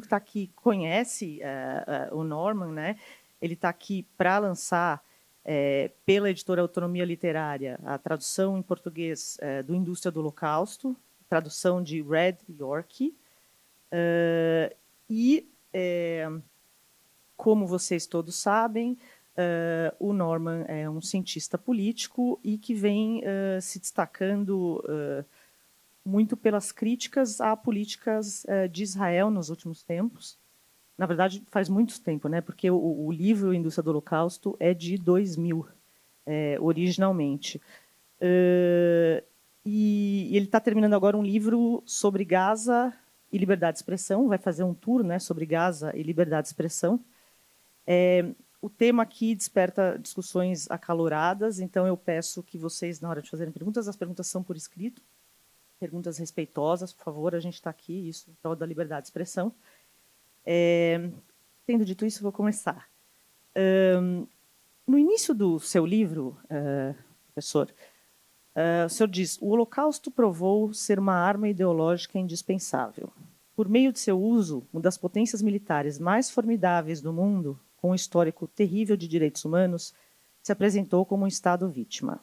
que está aqui conhece o Norman, né? Ele está aqui para lançar, pela editora Autonomia Literária, a tradução em português do Indústria do Holocausto, tradução de Red York. Como vocês todos sabem, o Norman é um cientista político e que vem se destacando muito pelas críticas a políticas de Israel nos últimos tempos. Na verdade, faz muito tempo, né? Porque o livro Indústria do Holocausto é de 2000, originalmente. E ele está terminando agora um livro sobre Gaza e liberdade de expressão, vai fazer um tour, né, sobre Gaza e liberdade de expressão. O tema aqui desperta discussões acaloradas, então eu peço que vocês, na hora de fazerem perguntas, as perguntas são por escrito, perguntas respeitosas, por favor, a gente está aqui, isso, em prol da liberdade de expressão. Tendo dito isso, vou começar. No início do seu livro, professor, o senhor diz: o Holocausto provou ser uma arma ideológica indispensável. Por meio de seu uso, uma das potências militares mais formidáveis do mundo, com um histórico terrível de direitos humanos, se apresentou como um Estado vítima.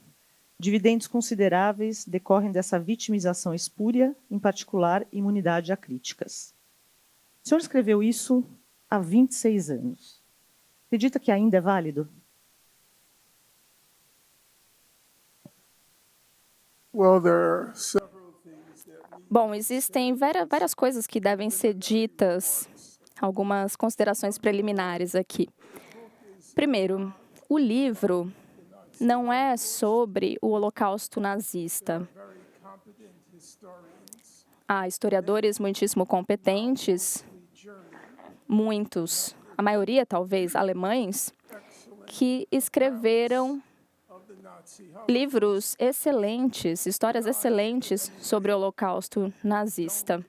Dividendos consideráveis decorrem dessa vitimização espúria, em particular, imunidade a críticas. O senhor escreveu isso há 26 anos. Acredita que ainda é válido? Bom, existem várias coisas que devem ser ditas, algumas considerações preliminares aqui. Primeiro, o livro não é sobre o Holocausto nazista. Há historiadores muitíssimo competentes, muitos, a maioria talvez alemães, que escreveram livros excelentes, histórias excelentes sobre o Holocausto nazista.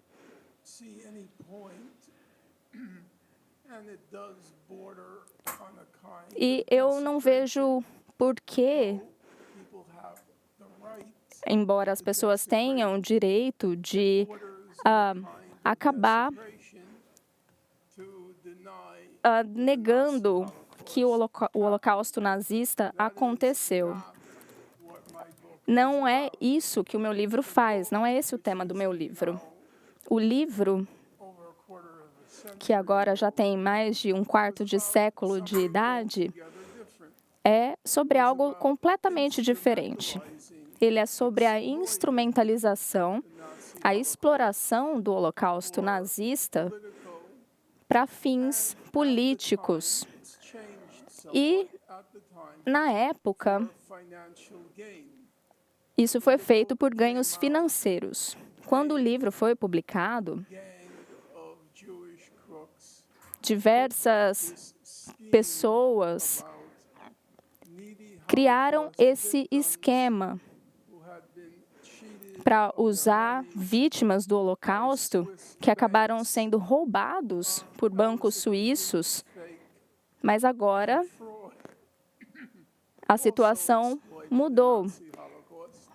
E eu não vejo por que, embora as pessoas tenham o direito de acabar negando que o Holocausto nazista aconteceu. Não é isso que o meu livro faz, não é esse o tema do meu livro. O livro, que agora já tem mais de um quarto de século de idade, é sobre algo completamente diferente. Ele é sobre a instrumentalização, a exploração do Holocausto nazista para fins políticos. E, na época, isso foi feito por ganhos financeiros. Quando o livro foi publicado, diversas pessoas criaram esse esquema para usar vítimas do Holocausto que acabaram sendo roubados por bancos suíços, mas agora a situação mudou.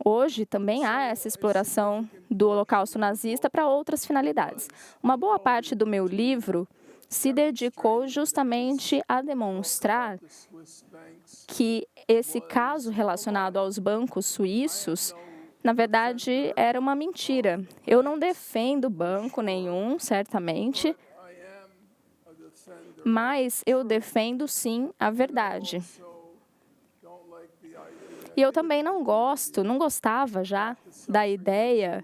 Hoje também há essa exploração do Holocausto nazista para outras finalidades. Uma boa parte do meu livro se dedicou justamente a demonstrar que esse caso relacionado aos bancos suíços, na verdade, era uma mentira. Eu não defendo banco nenhum, certamente, mas eu defendo, sim, a verdade. E eu também não gostava já da ideia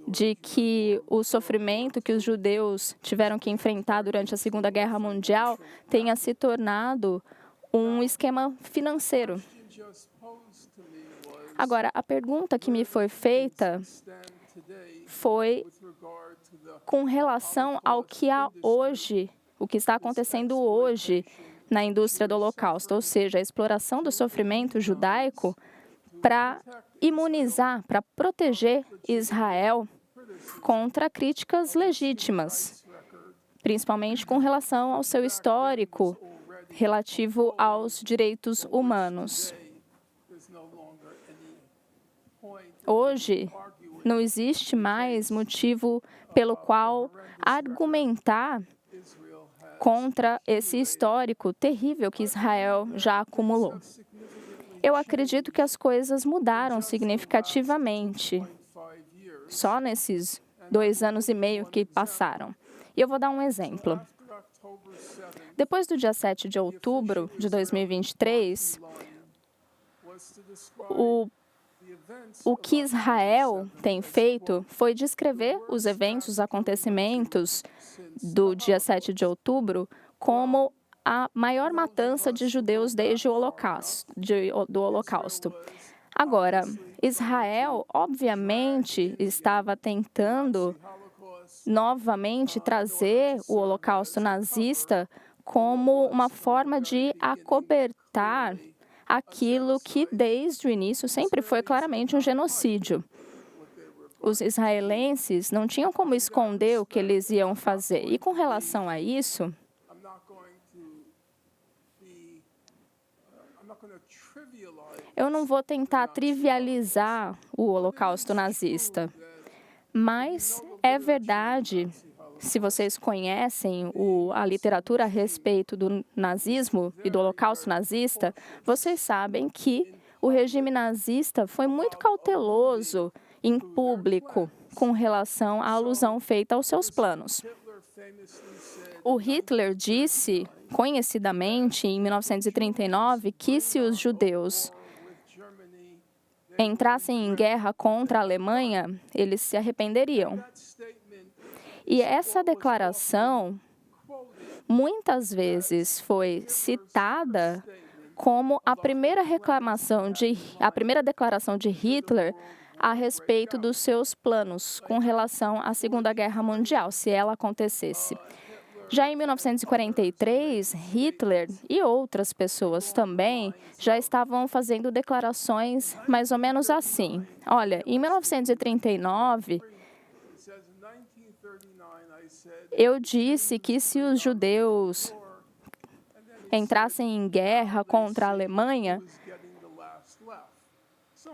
de que o sofrimento que os judeus tiveram que enfrentar durante a Segunda Guerra Mundial tenha se tornado um esquema financeiro. Agora, a pergunta que me foi feita foi com relação ao que há hoje, o que está acontecendo hoje na indústria do Holocausto, ou seja, a exploração do sofrimento judaico para imunizar, para proteger Israel contra críticas legítimas, principalmente com relação ao seu histórico relativo aos direitos humanos. Hoje, não existe mais motivo pelo qual argumentar contra esse histórico terrível que Israel já acumulou. Eu acredito que as coisas mudaram significativamente só nesses 2 anos e meio que passaram. E eu vou dar um exemplo. Depois do dia 7 de outubro de 2023, o que Israel tem feito foi descrever os eventos, os acontecimentos do dia 7 de outubro como a maior matança de judeus desde o Holocausto. Agora, Israel, obviamente, estava tentando novamente trazer o Holocausto nazista como uma forma de acobertar aquilo que, desde o início, sempre foi claramente um genocídio. Os israelenses não tinham como esconder o que eles iam fazer. E com relação a isso, eu não vou tentar trivializar o Holocausto nazista, mas é verdade, se vocês conhecem a literatura a respeito do nazismo e do Holocausto nazista, vocês sabem que o regime nazista foi muito cauteloso em público com relação à alusão feita aos seus planos. O Hitler disse, conhecidamente, em 1939, que se os judeus entrassem em guerra contra a Alemanha, eles se arrependeriam. E essa declaração, muitas vezes, foi citada como a primeira declaração de Hitler a respeito dos seus planos com relação à Segunda Guerra Mundial, se ela acontecesse. Já em 1943, Hitler e outras pessoas também já estavam fazendo declarações mais ou menos assim. Olha, em 1939, eu disse que se os judeus entrassem em guerra contra a Alemanha,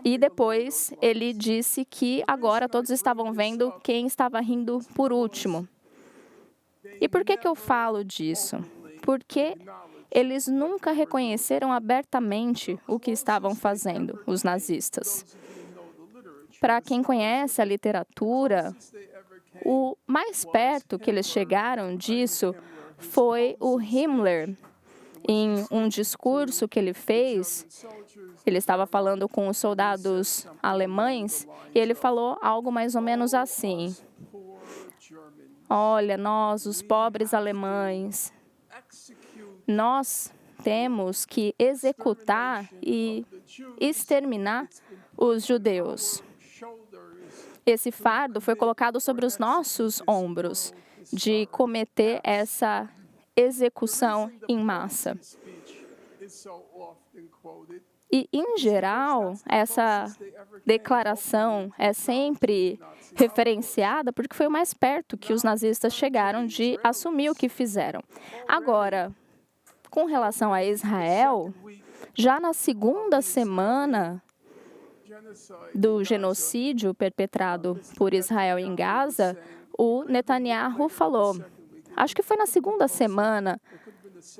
e depois ele disse que agora todos estavam vendo quem estava rindo por último. E por que eu falo disso? Porque eles nunca reconheceram abertamente o que estavam fazendo, os nazistas. Para quem conhece a literatura, o mais perto que eles chegaram disso foi o Himmler, em um discurso que ele fez. Ele estava falando com os soldados alemães e ele falou algo mais ou menos assim: olha, nós, os pobres alemães, nós temos que executar e exterminar os judeus. Esse fardo foi colocado sobre os nossos ombros de cometer essa execução em massa. E, em geral, essa declaração é sempre referenciada porque foi o mais perto que os nazistas chegaram de assumir o que fizeram. Agora, com relação a Israel, já na segunda semana do genocídio perpetrado por Israel em Gaza, o Netanyahu falou, acho que foi na segunda semana,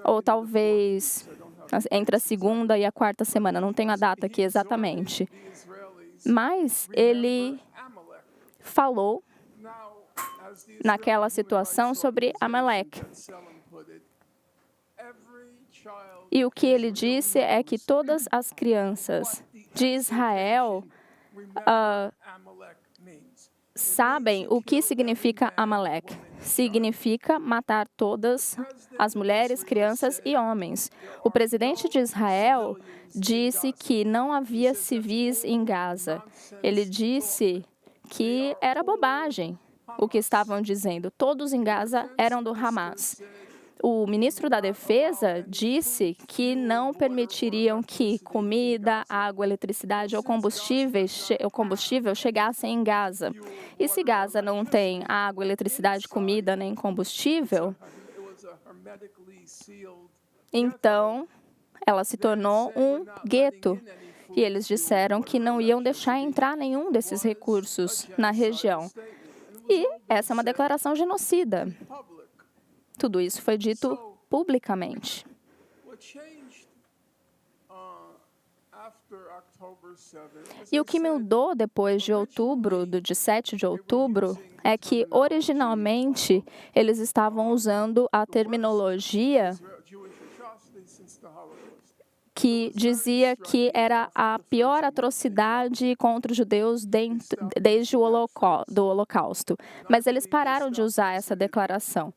ou talvez entre a segunda e a quarta semana, não tenho a data aqui exatamente, mas ele falou naquela situação sobre Amalek. E o que ele disse é que todas as crianças de Israel sabem o que significa Amalek. Significa matar todas as mulheres, crianças e homens. O presidente de Israel disse que não havia civis em Gaza. Ele disse que era bobagem o que estavam dizendo. Todos em Gaza eram do Hamas. O ministro da Defesa disse que não permitiriam que comida, água, eletricidade ou combustível chegassem em Gaza. E se Gaza não tem água, eletricidade, comida nem combustível, então ela se tornou um gueto. E eles disseram que não iam deixar entrar nenhum desses recursos na região. E essa é uma declaração genocida. Tudo isso foi dito publicamente. E o que mudou depois de outubro, de 7 de outubro, é que, originalmente, eles estavam usando a terminologia que dizia que era a pior atrocidade contra os judeus desde o Holocausto. Mas eles pararam de usar essa declaração.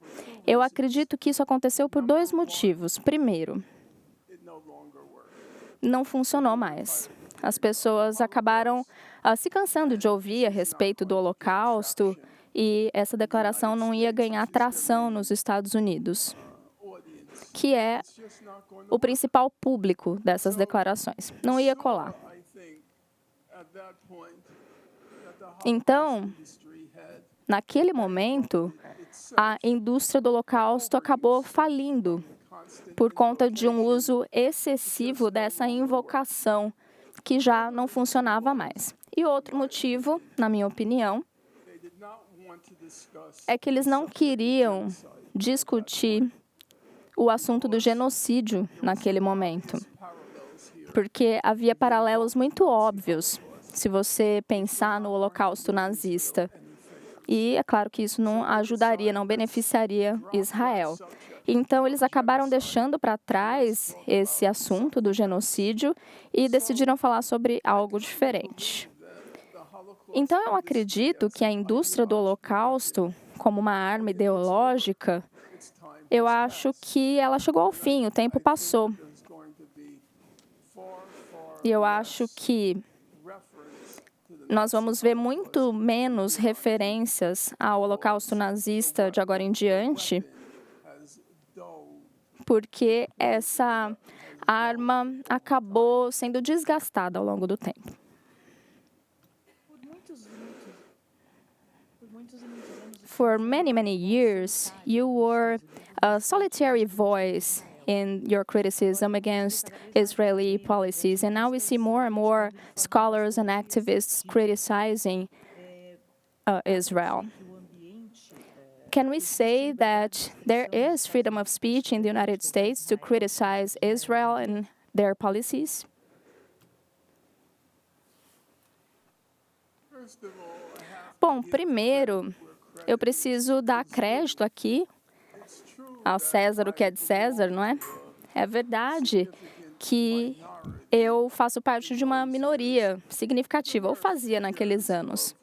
Eu acredito que isso aconteceu por 2 motivos. Primeiro, não funcionou mais. As pessoas acabaram se cansando de ouvir a respeito do Holocausto e essa declaração não ia ganhar tração nos Estados Unidos, que é o principal público dessas declarações. Não ia colar. Então, naquele momento, a indústria do Holocausto acabou falindo por conta de um uso excessivo dessa invocação, que já não funcionava mais. E outro motivo, na minha opinião, é que eles não queriam discutir o assunto do genocídio naquele momento, porque havia paralelos muito óbvios se você pensar no Holocausto nazista. E é claro que isso não ajudaria, não beneficiaria Israel. Então, eles acabaram deixando para trás esse assunto do genocídio e decidiram falar sobre algo diferente. Então, eu acredito que a indústria do Holocausto, como uma arma ideológica, eu acho que ela chegou ao fim, o tempo passou. E eu acho que nós vamos ver muito menos referências ao Holocausto nazista de agora em diante, porque essa arma acabou sendo desgastada ao longo do tempo. For many, many years, you were a solitary voice in your criticism against Israeli policies, and now we see more and more scholars and activists criticizing Israel. Can we say that there is freedom of speech in the United States to criticize Israel and their policies? Bom, primeiro, eu preciso dar crédito aqui ao César o que é de César, não é? É verdade que eu faço parte de uma minoria significativa, ou fazia naqueles anos.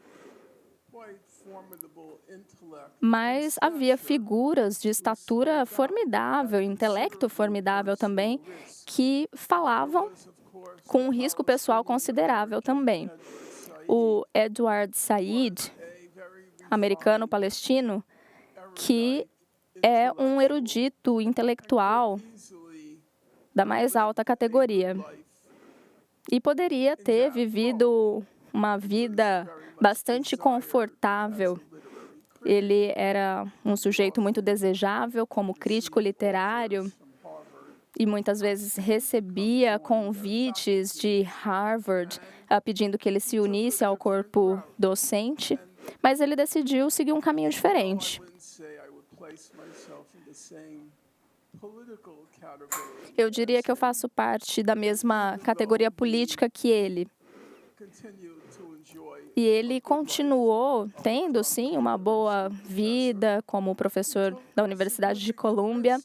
Mas havia figuras de estatura formidável, intelecto formidável também, que falavam com um risco pessoal considerável também. O Edward Said, americano-palestino, que é um erudito intelectual da mais alta categoria e poderia ter vivido uma vida bastante confortável. Ele era um sujeito muito desejável como crítico literário e muitas vezes recebia convites de Harvard pedindo que ele se unisse ao corpo docente, mas ele decidiu seguir um caminho diferente. Eu diria que eu faço parte da mesma categoria política que ele. E ele continuou tendo, sim, uma boa vida como professor da Universidade de Colômbia,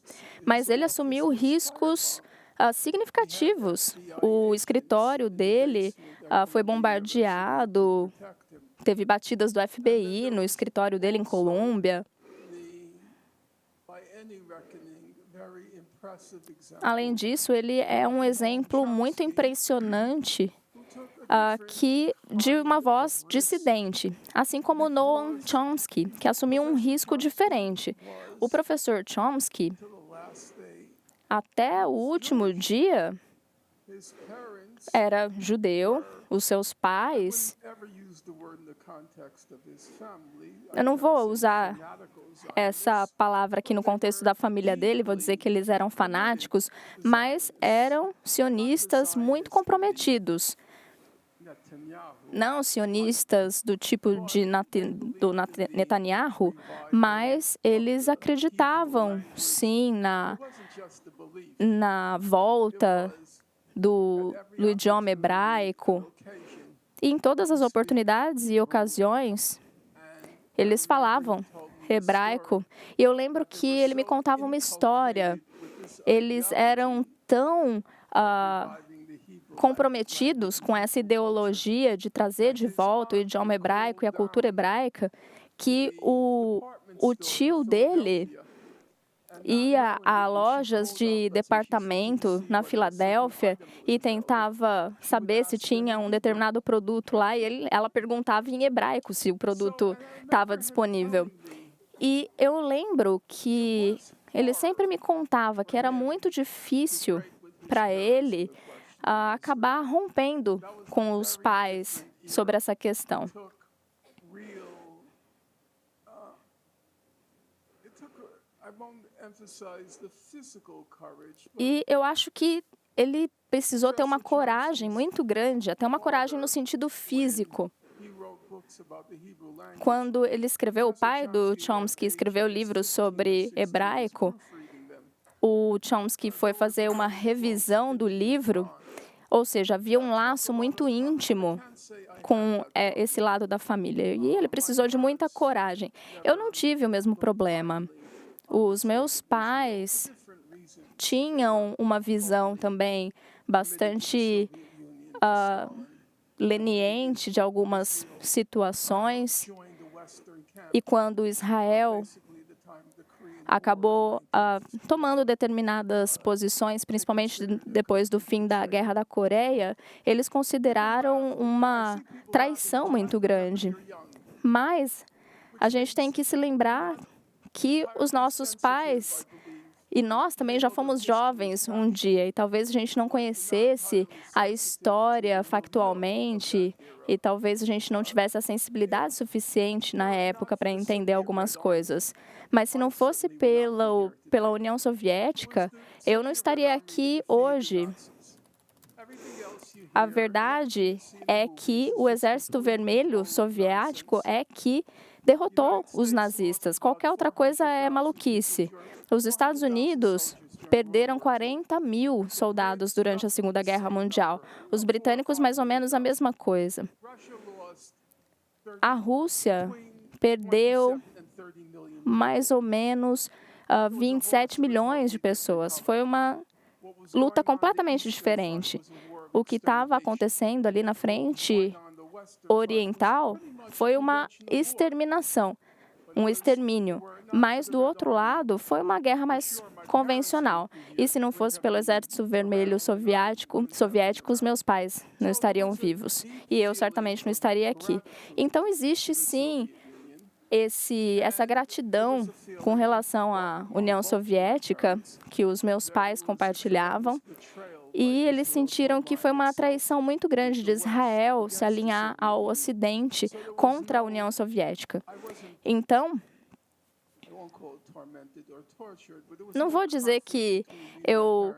mas ele assumiu riscos significativos. O escritório dele foi bombardeado, teve batidas do FBI no escritório dele em Colômbia. Além disso, ele é um exemplo muito impressionante de uma voz dissidente, assim como Noam Chomsky, que assumiu um risco diferente. O professor Chomsky, até o último dia, era judeu, os seus pais... Eu não vou usar essa palavra aqui no contexto da família dele, vou dizer que eles eram fanáticos, mas eram sionistas muito comprometidos. não sionistas do tipo do Netanyahu, mas eles acreditavam, sim, na volta do idioma hebraico. E em todas as oportunidades e ocasiões, eles falavam hebraico. E eu lembro que ele me contava uma história. Eles eram tão comprometidos com essa ideologia de trazer de volta o idioma hebraico e a cultura hebraica, que o tio dele ia a lojas de departamento na Filadélfia e tentava saber se tinha um determinado produto lá, e ela perguntava em hebraico se o produto estava disponível. E eu lembro que ele sempre me contava que era muito difícil para ele acabar rompendo com os pais sobre essa questão. E eu acho que ele precisou ter uma coragem muito grande, até uma coragem no sentido físico. Quando ele escreveu, o pai do Chomsky escreveu livros sobre hebraico, o Chomsky foi fazer uma revisão do livro, ou seja, havia um laço muito íntimo com esse lado da família. E ele precisou de muita coragem. Eu não tive o mesmo problema. Os meus pais tinham uma visão também bastante leniente de algumas situações. E quando Israel acabou tomando determinadas posições, principalmente depois do fim da Guerra da Coreia, eles consideraram uma traição muito grande. Mas a gente tem que se lembrar que os nossos pais, e nós também já fomos jovens um dia, e talvez a gente não conhecesse a história factualmente, e talvez a gente não tivesse a sensibilidade suficiente na época para entender algumas coisas. Mas se não fosse pela União Soviética, eu não estaria aqui hoje. A verdade é que o Exército Vermelho Soviético é que derrotou os nazistas. Qualquer outra coisa é maluquice. Os Estados Unidos perderam 40 mil soldados durante a Segunda Guerra Mundial. Os britânicos, mais ou menos a mesma coisa. A Rússia perdeu mais ou menos 27 milhões de pessoas. Foi uma luta completamente diferente. O que estava acontecendo ali na frente oriental foi uma exterminação, um extermínio. Mas, do outro lado, foi uma guerra mais convencional. E se não fosse pelo Exército Vermelho Soviético, os meus pais não estariam vivos. E eu certamente não estaria aqui. Então, existe, sim, essa gratidão com relação à União Soviética que os meus pais compartilhavam. E eles sentiram que foi uma traição muito grande de Israel se alinhar ao Ocidente contra a União Soviética. Então, não vou dizer que eu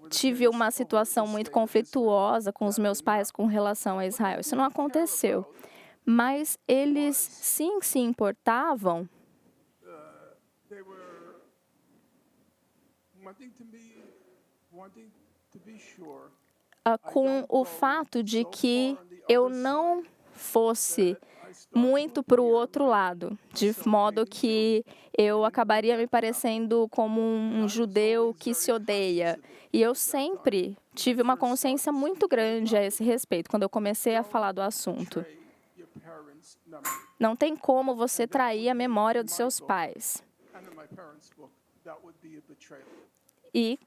tive uma situação muito conflituosa com os meus pais com relação a Israel. Isso não aconteceu. Mas eles sim se importavam com o fato de que eu não fosse muito para o outro lado, de modo que eu acabaria me parecendo como um judeu que se odeia. E eu sempre tive uma consciência muito grande a esse respeito, quando eu comecei a falar do assunto. Não tem como você trair a memória dos seus pais. E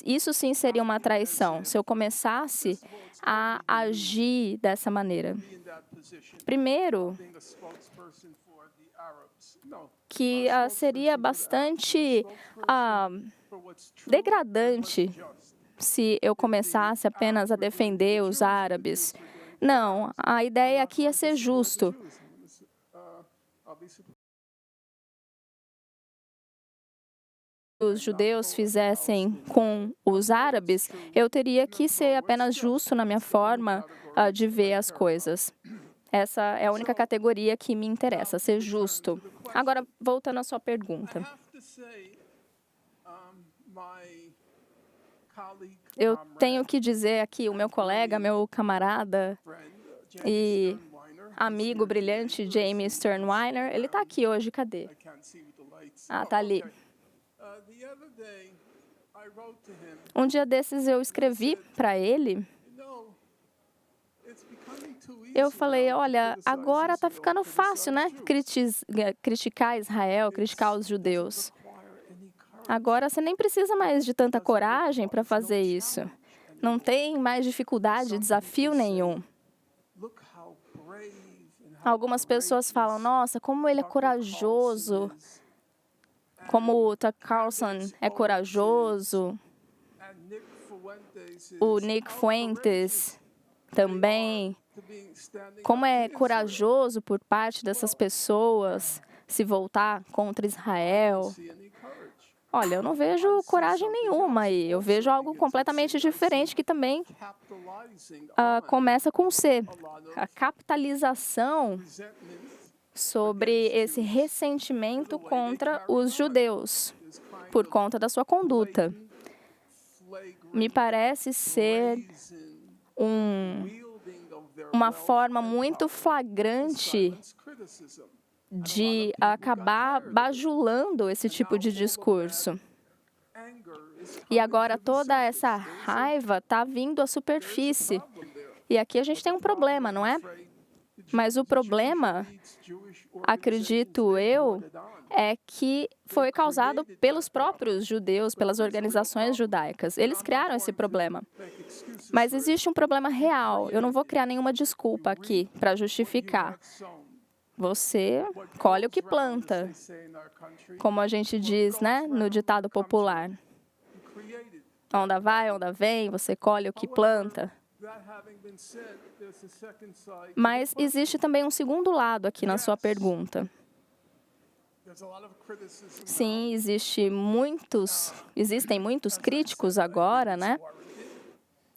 isso sim seria uma traição, se eu começasse a agir dessa maneira. Primeiro, que seria bastante degradante se eu começasse apenas a defender os árabes. Não, a ideia aqui é ser justo. os judeus fizessem com os árabes, eu teria que ser apenas justo na minha forma de ver as coisas. Essa é a única categoria que me interessa, ser justo. Agora, voltando à sua pergunta. Eu tenho que dizer aqui, o meu colega, meu camarada e amigo brilhante, Jamie Sternweiner, ele está aqui hoje, cadê? Ah, está ali. Um dia desses eu escrevi para ele. Eu falei, olha, agora está ficando fácil, né? Criticar Israel, criticar os judeus. Agora você nem precisa mais de tanta coragem para fazer isso. Não tem mais dificuldade, desafio nenhum. Algumas pessoas falam, nossa, como ele é corajoso, como o Tucker Carlson é corajoso, o Nick Fuentes também. Como é corajoso por parte dessas pessoas se voltar contra Israel. Olha, eu não vejo coragem nenhuma aí. Eu vejo algo completamente diferente que também começa com C. A capitalização sobre esse ressentimento contra os judeus por conta da sua conduta. Me parece ser uma forma muito flagrante de acabar bajulando esse tipo de discurso. E agora toda essa raiva está vindo à superfície. E aqui a gente tem um problema, não é? Mas o problema, acredito eu, é que foi causado pelos próprios judeus, pelas organizações judaicas. Eles criaram esse problema. Mas existe um problema real. Eu não vou criar nenhuma desculpa aqui para justificar. Você colhe o que planta, como a gente diz, né, no ditado popular. Onda vai, onda vem, você colhe o que planta. Mas existe também um segundo lado aqui na sua pergunta. Sim, existem muitos críticos agora, né?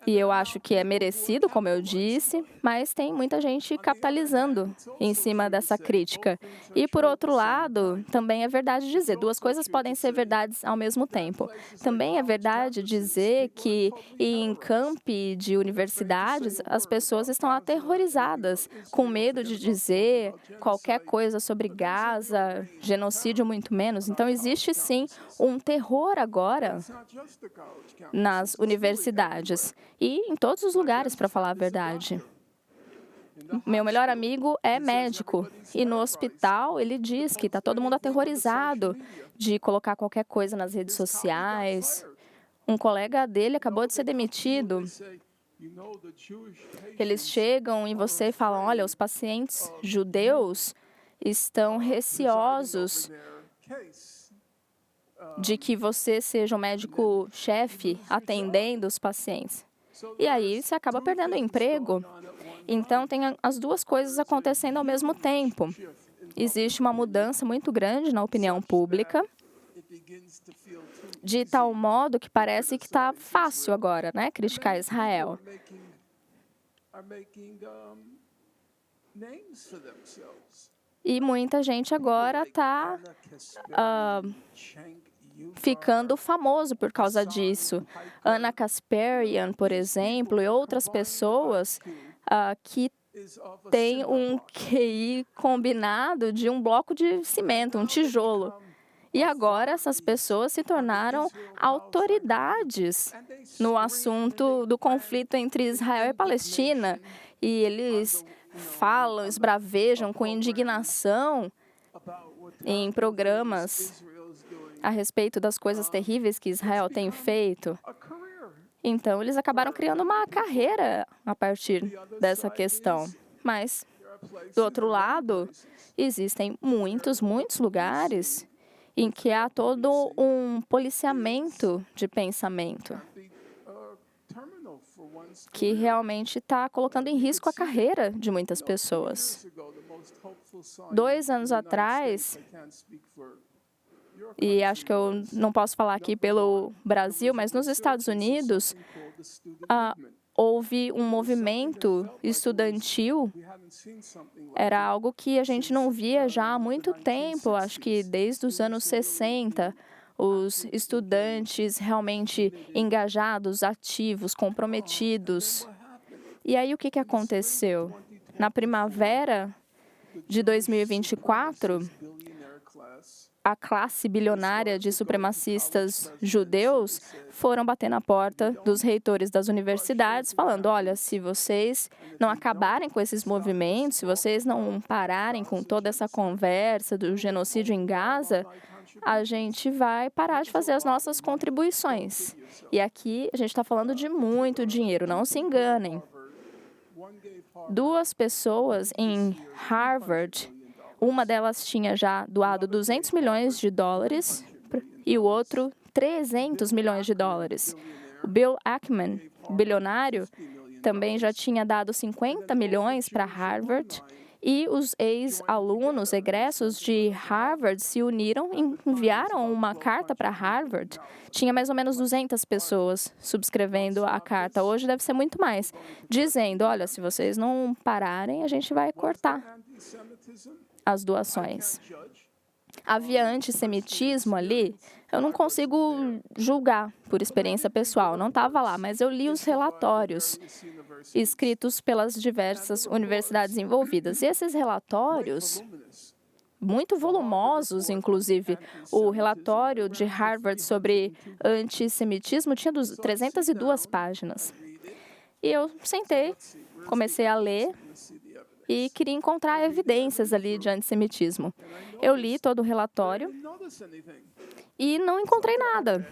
E eu acho que é merecido, como eu disse, mas tem muita gente capitalizando em cima dessa crítica. E, por outro lado, também é verdade dizer, duas coisas podem ser verdades ao mesmo tempo. Também é verdade dizer que em campi de universidades, as pessoas estão aterrorizadas, com medo de dizer qualquer coisa sobre Gaza, genocídio muito menos. Então, existe sim um terror agora nas universidades e em todos os lugares, para falar a verdade. Meu melhor amigo é médico e no hospital ele diz que está todo mundo aterrorizado de colocar qualquer coisa nas redes sociais. Um colega dele acabou de ser demitido. Eles chegam em você e falam, olha, os pacientes judeus estão receosos de que você seja o médico-chefe atendendo os pacientes. E aí você acaba perdendo o emprego. Então, tem as duas coisas acontecendo ao mesmo tempo. Existe uma mudança muito grande na opinião pública, de tal modo que parece que está fácil agora, né, criticar Israel. E muita gente agora está ficando famoso por causa disso. Ana Kasparian, por exemplo, e outras pessoas que têm um QI combinado de um bloco de cimento, um tijolo. E agora essas pessoas se tornaram autoridades no assunto do conflito entre Israel e Palestina. E eles falam, esbravejam com indignação em programas a respeito das coisas terríveis que Israel tem feito. Então, eles acabaram criando uma carreira a partir dessa questão. Mas, do outro lado, existem muitos lugares em que há todo um policiamento de pensamento que realmente está colocando em risco a carreira de muitas pessoas. 2 anos atrás, e acho que eu não posso falar aqui pelo Brasil, mas nos Estados Unidos, houve um movimento estudantil. Era algo que a gente não via já há muito tempo, acho que desde os anos 60, os estudantes realmente engajados, ativos, comprometidos. E aí o que aconteceu? Na primavera de 2024, a classe bilionária de supremacistas judeus foram bater na porta dos reitores das universidades, falando, olha, se vocês não acabarem com esses movimentos, se vocês não pararem com toda essa conversa do genocídio em Gaza, a gente vai parar de fazer as nossas contribuições. E aqui a gente está falando de muito dinheiro, não se enganem. 2 pessoas em Harvard, uma delas tinha já doado $200 milhões e o outro $300 milhões. O Bill Ackman, bilionário, também já tinha dado 50 milhões para Harvard e os ex-alunos egressos de Harvard se uniram e enviaram uma carta para Harvard. Tinha mais ou menos 200 pessoas subscrevendo a carta. Hoje deve ser muito mais, dizendo, olha, se vocês não pararem, a gente vai cortar as doações. Havia antissemitismo ali? Eu não consigo julgar por experiência pessoal, não estava lá, mas eu li os relatórios escritos pelas diversas universidades envolvidas. E esses relatórios, muito volumosos, inclusive, o relatório de Harvard sobre antissemitismo tinha 302 páginas. E eu sentei, comecei a ler e queria encontrar evidências ali de antissemitismo. Eu li todo o relatório e não encontrei nada.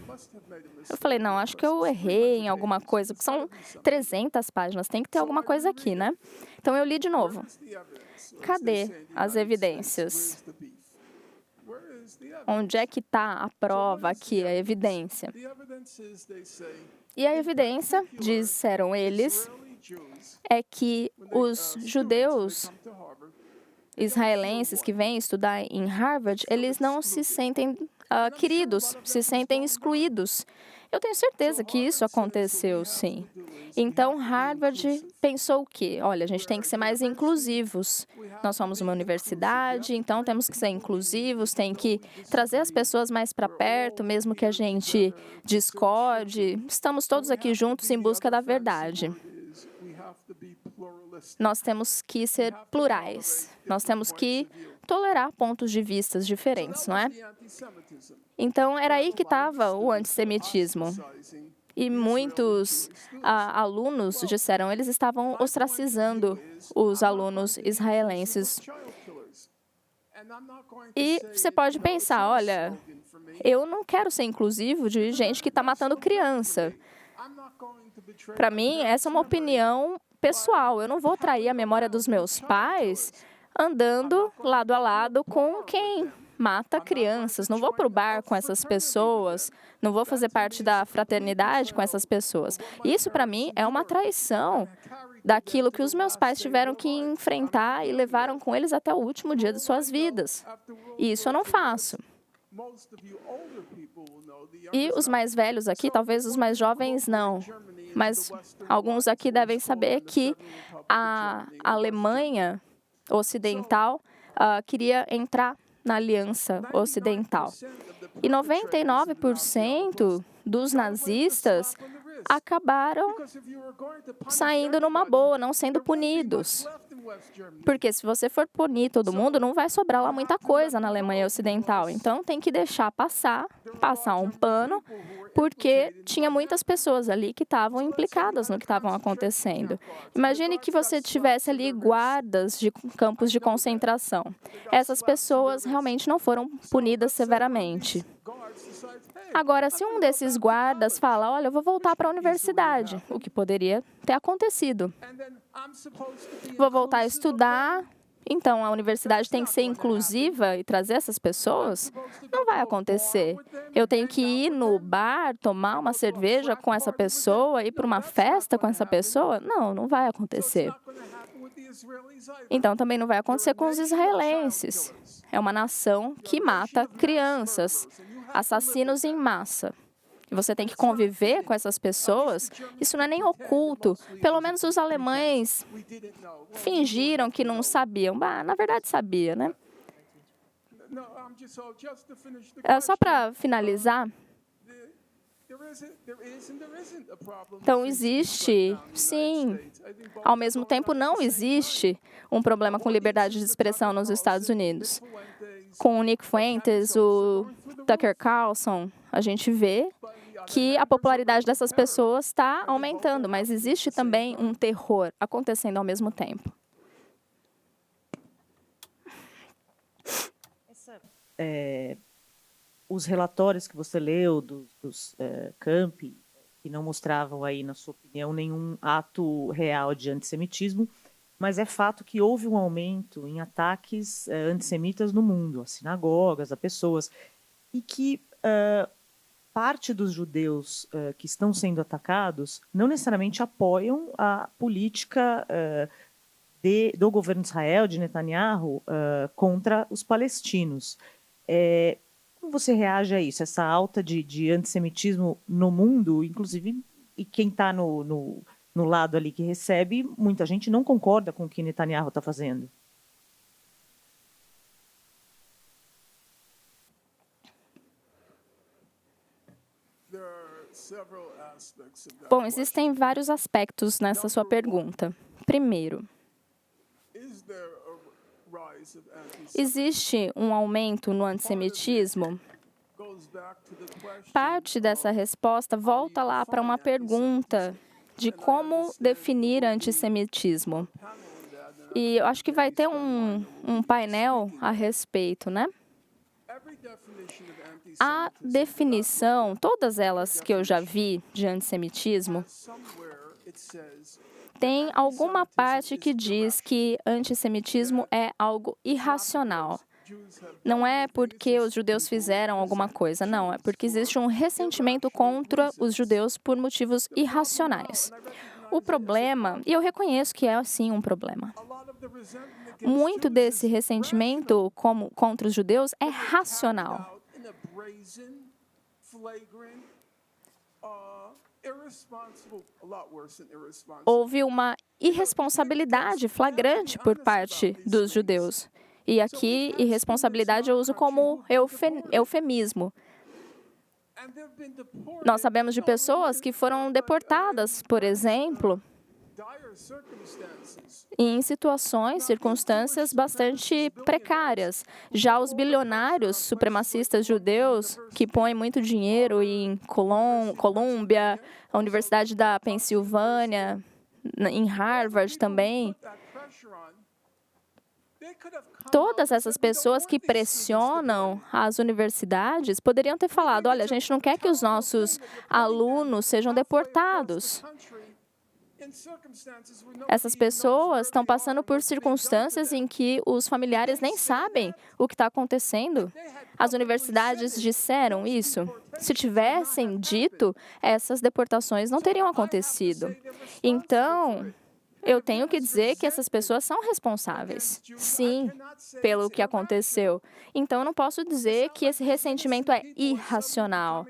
Eu falei, não, acho que eu errei em alguma coisa, porque são 300 páginas, tem que ter alguma coisa aqui, né? Então eu li de novo. Cadê as evidências? Onde é que está a prova aqui, a evidência? E a evidência, disseram eles, é que os judeus israelenses que vêm estudar em Harvard, eles não se sentem queridos, se sentem excluídos. Eu tenho certeza que isso aconteceu, sim. Então, Harvard pensou o quê? Olha, a gente tem que ser mais inclusivos. Nós somos uma universidade, então temos que ser inclusivos, tem que trazer as pessoas mais para perto, mesmo que a gente discorde. Estamos todos aqui juntos em busca da verdade. Nós temos que ser plurais. Nós temos que tolerar pontos de vista diferentes, não é? Então, era aí que estava o antissemitismo. E muitos alunos disseram, eles estavam ostracizando os alunos israelenses. E você pode pensar, olha, eu não quero ser inclusivo de gente que está matando criança. Para mim, essa é uma opinião pessoal. Eu não vou trair a memória dos meus pais andando lado a lado com quem mata crianças. Não vou para o bar com essas pessoas, não vou fazer parte da fraternidade com essas pessoas. Isso, para mim, é uma traição daquilo que os meus pais tiveram que enfrentar e levaram com eles até o último dia de suas vidas. E isso eu não faço. E os mais velhos aqui, talvez os mais jovens não, mas alguns aqui devem saber que a Alemanha Ocidental queria entrar na Aliança Ocidental. E 99% dos nazistas acabaram saindo numa boa, não sendo punidos. Porque se você for punir todo mundo, não vai sobrar lá muita coisa na Alemanha Ocidental. Então, tem que deixar passar um pano, porque tinha muitas pessoas ali que estavam implicadas no que estavam acontecendo. Imagine que você tivesse ali guardas de campos de concentração. Essas pessoas realmente não foram punidas severamente. Agora, se um desses guardas fala, olha, eu vou voltar para a universidade, o que poderia ter acontecido. Vou voltar a estudar, então a universidade tem que ser inclusiva e trazer essas pessoas? Não vai acontecer. Eu tenho que ir no bar, tomar uma cerveja com essa pessoa, ir para uma festa com essa pessoa? Não, não vai acontecer. Então, também não vai acontecer com os israelenses. É uma nação que mata crianças, assassinos em massa. E você tem que conviver com essas pessoas. Isso não é nem oculto. Pelo menos os alemães fingiram que não sabiam. Bah, na verdade, sabia, né? Só para finalizar, então existe, sim, ao mesmo tempo não existe um problema com liberdade de expressão nos Estados Unidos. Com o Nick Fuentes, o Tucker Carlson, a gente vê que a popularidade dessas pessoas está aumentando, mas existe também um terror acontecendo ao mesmo tempo. Os relatórios que você leu dos campi, que não mostravam aí, na sua opinião, nenhum ato real de antissemitismo, mas é fato que houve um aumento em ataques antissemitas no mundo, a sinagogas, a pessoas, e que parte dos judeus que estão sendo atacados não necessariamente apoiam a política do governo de Israel, de Netanyahu, contra os palestinos. Como você reage a isso, essa alta de antissemitismo no mundo, inclusive, e quem está no lado ali que recebe, muita gente não concorda com o que Netanyahu está fazendo? Bom, existem vários aspectos nessa sua pergunta. Primeiro, existe um aumento no antissemitismo? Parte dessa resposta volta lá para uma pergunta de como definir antissemitismo. E eu acho que vai ter um painel a respeito, né? A definição, todas elas que eu já vi de antissemitismo, tem alguma parte que diz que antissemitismo é algo irracional. Não é porque os judeus fizeram alguma coisa, não. É porque existe um ressentimento contra os judeus por motivos irracionais. O problema, e eu reconheço que é sim um problema, muito desse ressentimento contra os judeus é racional. Houve uma irresponsabilidade flagrante por parte dos judeus. E aqui, irresponsabilidade eu uso como eufemismo. Nós sabemos de pessoas que foram deportadas, por exemplo, em circunstâncias bastante precárias. Já os bilionários supremacistas judeus, que põem muito dinheiro em Colômbia, a Universidade da Pensilvânia, em Harvard também, todas essas pessoas que pressionam as universidades poderiam ter falado, olha, a gente não quer que os nossos alunos sejam deportados. Essas pessoas estão passando por circunstâncias em que os familiares nem sabem o que está acontecendo. As universidades disseram isso. Se tivessem dito, essas deportações não teriam acontecido. Então, eu tenho que dizer que essas pessoas são responsáveis, sim, pelo que aconteceu. Então, eu não posso dizer que esse ressentimento é irracional.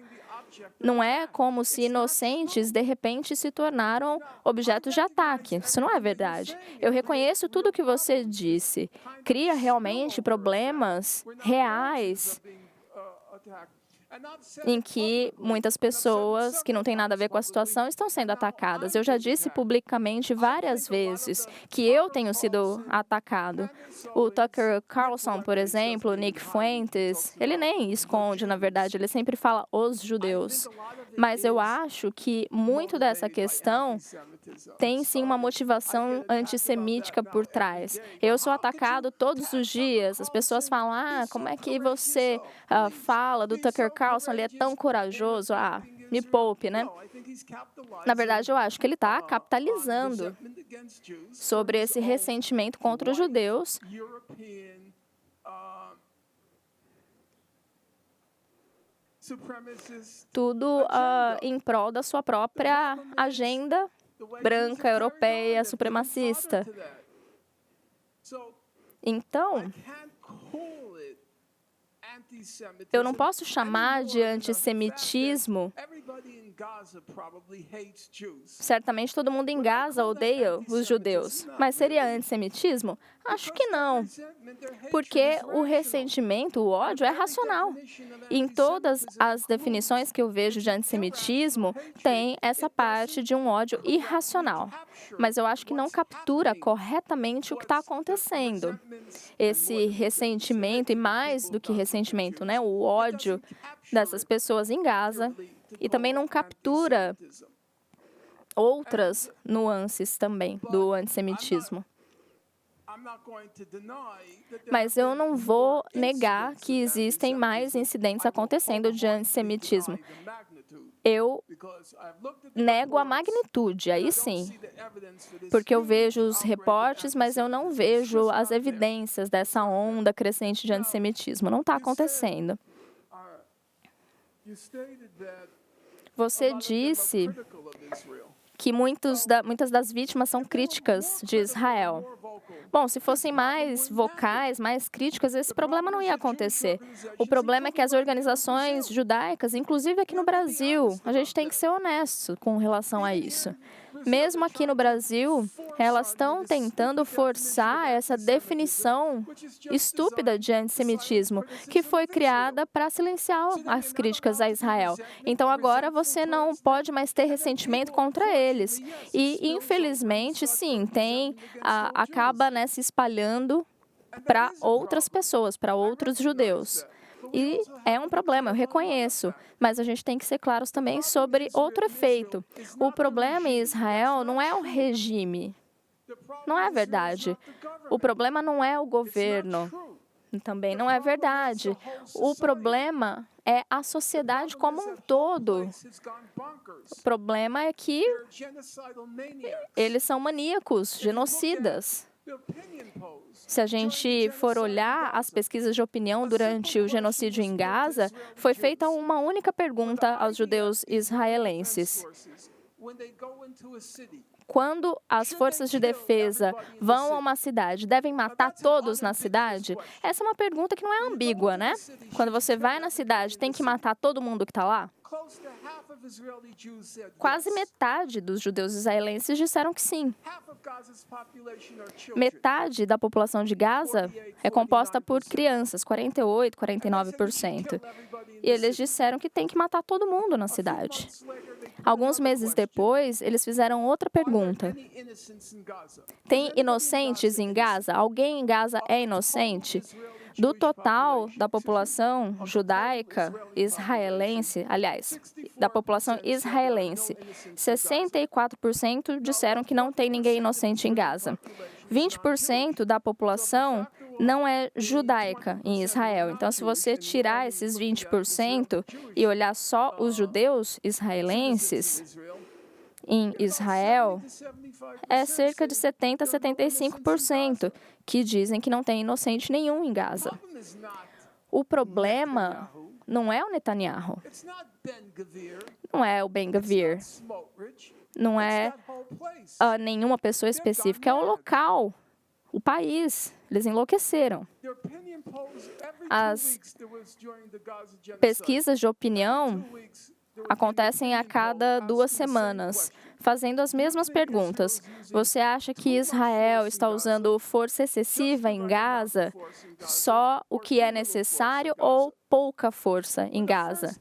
Não é como se inocentes, de repente, se tornaram objetos de ataque. Isso não é verdade. Eu reconheço tudo o que você disse. Cria realmente problemas reais em que muitas pessoas que não têm nada a ver com a situação estão sendo atacadas. Eu já disse publicamente várias vezes que eu tenho sido atacado. O Tucker Carlson, por exemplo, o Nick Fuentes, ele nem esconde, na verdade, ele sempre fala os judeus. Mas eu acho que muito dessa questão tem sim uma motivação antissemítica por trás. Eu sou atacado todos os dias. As pessoas falam, como é que você fala do Tucker Carlson, ele é tão corajoso, me poupe, né? Na verdade, eu acho que ele está capitalizando sobre esse ressentimento contra os judeus tudo em prol da sua própria agenda branca, europeia, supremacista. Então, eu não posso chamar de antissemitismo. Certamente todo mundo em Gaza odeia os judeus, mas seria antissemitismo? Acho que não, porque o ressentimento, o ódio é racional. E em todas as definições que eu vejo de antissemitismo, tem essa parte de um ódio irracional. Mas eu acho que não captura corretamente o que está acontecendo. Esse ressentimento, e mais do que ressentimento, né, o ódio dessas pessoas em Gaza, e também não captura outras nuances também do antissemitismo. Mas eu não vou negar que existem mais incidentes acontecendo de antissemitismo. Eu nego a magnitude, aí sim, porque eu vejo os reportes, mas eu não vejo as evidências dessa onda crescente de antissemitismo. Não está acontecendo. Você disse que muitas das vítimas são críticas de Israel. Bom, se fossem mais vocais, mais críticas, esse problema não ia acontecer. O problema é que as organizações judaicas, inclusive aqui no Brasil, a gente tem que ser honesto com relação a isso. Mesmo aqui no Brasil, elas estão tentando forçar essa definição estúpida de antissemitismo, que foi criada para silenciar as críticas a Israel. Então, agora você não pode mais ter ressentimento contra eles. E, infelizmente, sim, acaba se espalhando para outras pessoas, para outros judeus. E é um problema, eu reconheço, mas a gente tem que ser claros também sobre outro efeito. O problema em Israel não é o regime, não é verdade. O problema não é o governo, também não é verdade. O problema é a sociedade como um todo. O problema é que eles são maníacos, genocidas. Se a gente for olhar as pesquisas de opinião durante o genocídio em Gaza, foi feita uma única pergunta aos judeus israelenses. Quando as forças de defesa vão a uma cidade, devem matar todos na cidade? Essa é uma pergunta que não é ambígua, né? Quando você vai na cidade, tem que matar todo mundo que está lá? Quase metade dos judeus israelenses disseram que sim. Metade da população de Gaza é composta por crianças, 48%, 49%. E eles disseram que tem que matar todo mundo na cidade. Alguns meses depois, eles fizeram outra pergunta. Tem inocentes em Gaza? Alguém em Gaza é inocente? Do total da população judaica israelense, aliás, da população israelense, 64% disseram que não tem ninguém inocente em Gaza. 20% da população não é judaica em Israel. Então, se você tirar esses 20% e olhar só os judeus israelenses em Israel, é cerca de 70% a 75% que dizem que não tem inocente nenhum em Gaza. O problema não é o Netanyahu, não é o Ben-Gvir, não é nenhuma pessoa específica, é o local, o país. Eles enlouqueceram. As pesquisas de opinião acontecem a cada 2 semanas, fazendo as mesmas perguntas. Você acha que Israel está usando força excessiva em Gaza? Só o que é necessário ou pouca força em Gaza?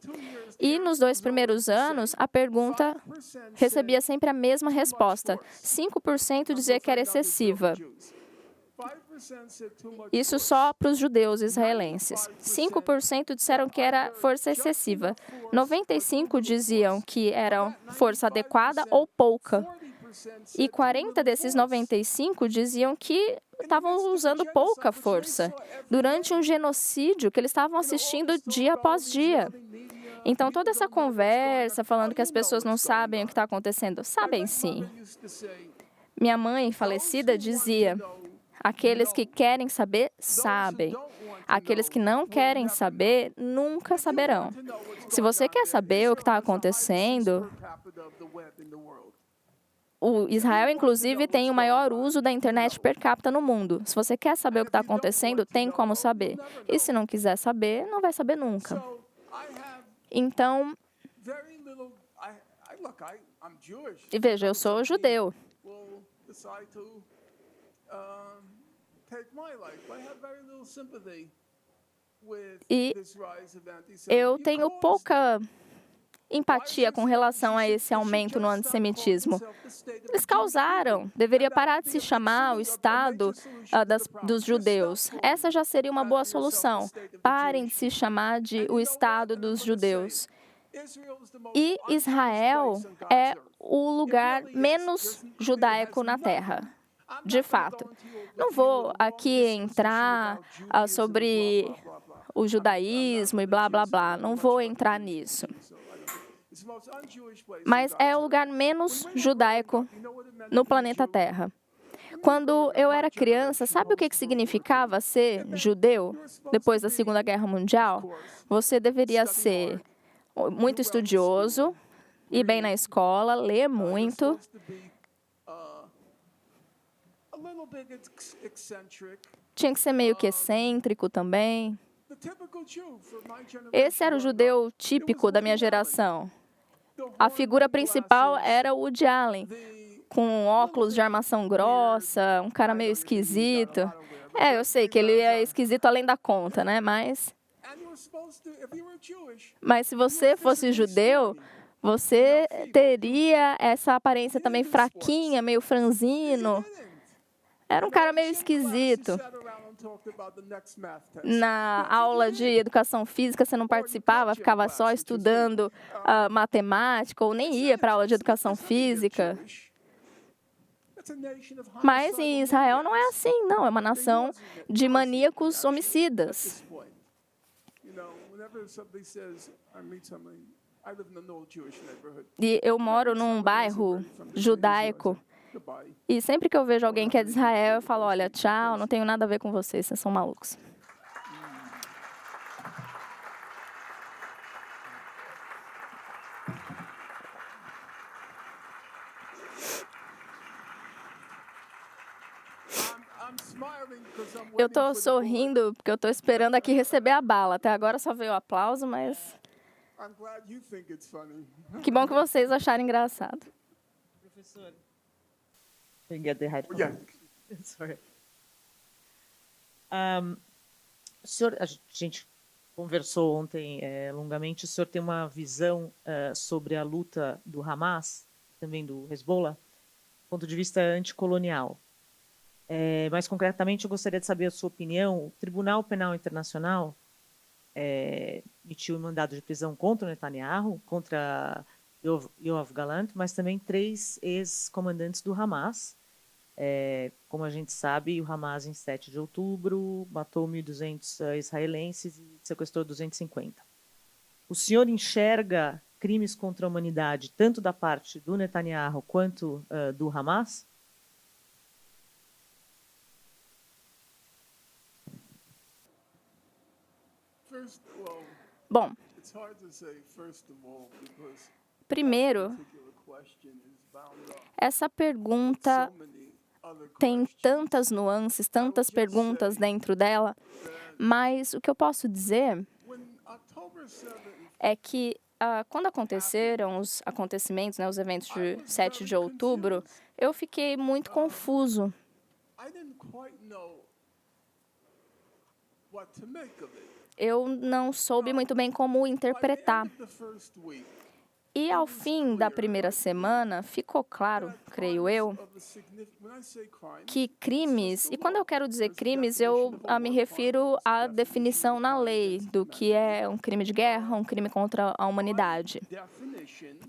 E nos 2 primeiros anos, a pergunta recebia sempre a mesma resposta. 5% dizia que era excessiva. Isso só para os judeus israelenses. 5% disseram que era força excessiva. 95% diziam que era força adequada ou pouca. E 40 desses 95 diziam que estavam usando pouca força durante um genocídio que eles estavam assistindo dia após dia. Então, toda essa conversa falando que as pessoas não sabem o que está acontecendo, sabem sim. Minha mãe falecida dizia: aqueles que querem saber, sabem. Aqueles que não querem saber, nunca saberão. Se você quer saber o que está acontecendo, O Israel, inclusive, tem o maior uso da internet per capita no mundo. Se você quer saber o que está acontecendo, tem como saber. E se não quiser saber, não vai saber nunca. Então, e veja, eu sou judeu. E eu tenho pouca empatia com relação a esse aumento no antissemitismo. Eles causaram. Deveria parar de se chamar o Estado dos judeus. Essa já seria uma boa solução. Parem de se chamar de o Estado dos judeus. E Israel é o lugar menos judaico na Terra, de fato. Não vou aqui entrar sobre o judaísmo e blá, blá, blá. Não vou entrar nisso. Mas é o lugar menos judaico no planeta Terra. Quando eu era criança, sabe o que significava ser judeu depois da Segunda Guerra Mundial? Você deveria ser muito estudioso, ir bem na escola, ler muito. Tinha que ser meio que excêntrico também. Esse era o judeu típico da minha geração. A figura principal era o Woody Allen, com óculos de armação grossa, um cara meio esquisito. Eu sei que ele é esquisito além da conta, né? Mas se você fosse judeu, você teria essa aparência também fraquinha, meio franzino. Era um cara meio esquisito. Na aula de educação física, você não participava, ficava só estudando matemática, ou nem ia para a aula de educação física. Mas em Israel não é assim, não. É uma nação de maníacos homicidas. E eu moro num bairro judaico. E sempre que eu vejo alguém que é de Israel, eu falo, olha, tchau, não tenho nada a ver com vocês são malucos. Eu estou sorrindo porque eu estou esperando aqui receber a bala. Até agora só veio o aplauso, mas que bom que vocês acharam engraçado. Professor. Sorry. O senhor, a gente conversou ontem longamente. O senhor tem uma visão sobre a luta do Hamas, também do Hezbollah, do ponto de vista anticolonial. Mais concretamente, eu gostaria de saber a sua opinião. O Tribunal Penal Internacional emitiu um mandado de prisão contra o Netanyahu, contra Yoav Gallant, mas também 3 ex-comandantes do Hamas. Como a gente sabe, o Hamas, em 7 de outubro, matou 1.200 israelenses e sequestrou 250. O senhor enxerga crimes contra a humanidade, tanto da parte do Netanyahu quanto do Hamas? Bom, primeiro, essa pergunta tem tantas nuances, tantas perguntas dentro dela, mas o que eu posso dizer é que quando aconteceram os acontecimentos, os eventos de 7 de outubro, eu fiquei muito confuso. Eu não soube muito bem como interpretar. E ao fim da primeira semana, ficou claro, creio eu, que crimes, e quando eu quero dizer crimes, eu me refiro à definição na lei do que é um crime de guerra, um crime contra a humanidade.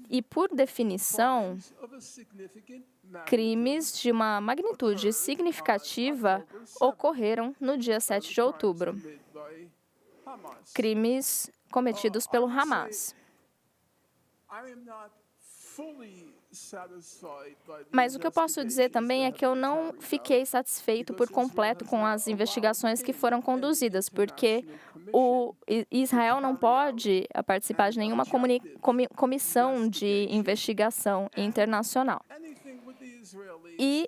E por definição, crimes de uma magnitude significativa ocorreram no dia 7 de outubro. Crimes cometidos pelo Hamas. Mas o que eu posso dizer também é que eu não fiquei satisfeito por completo com as investigações que foram conduzidas, porque Israel não pode participar de nenhuma comissão de investigação internacional. E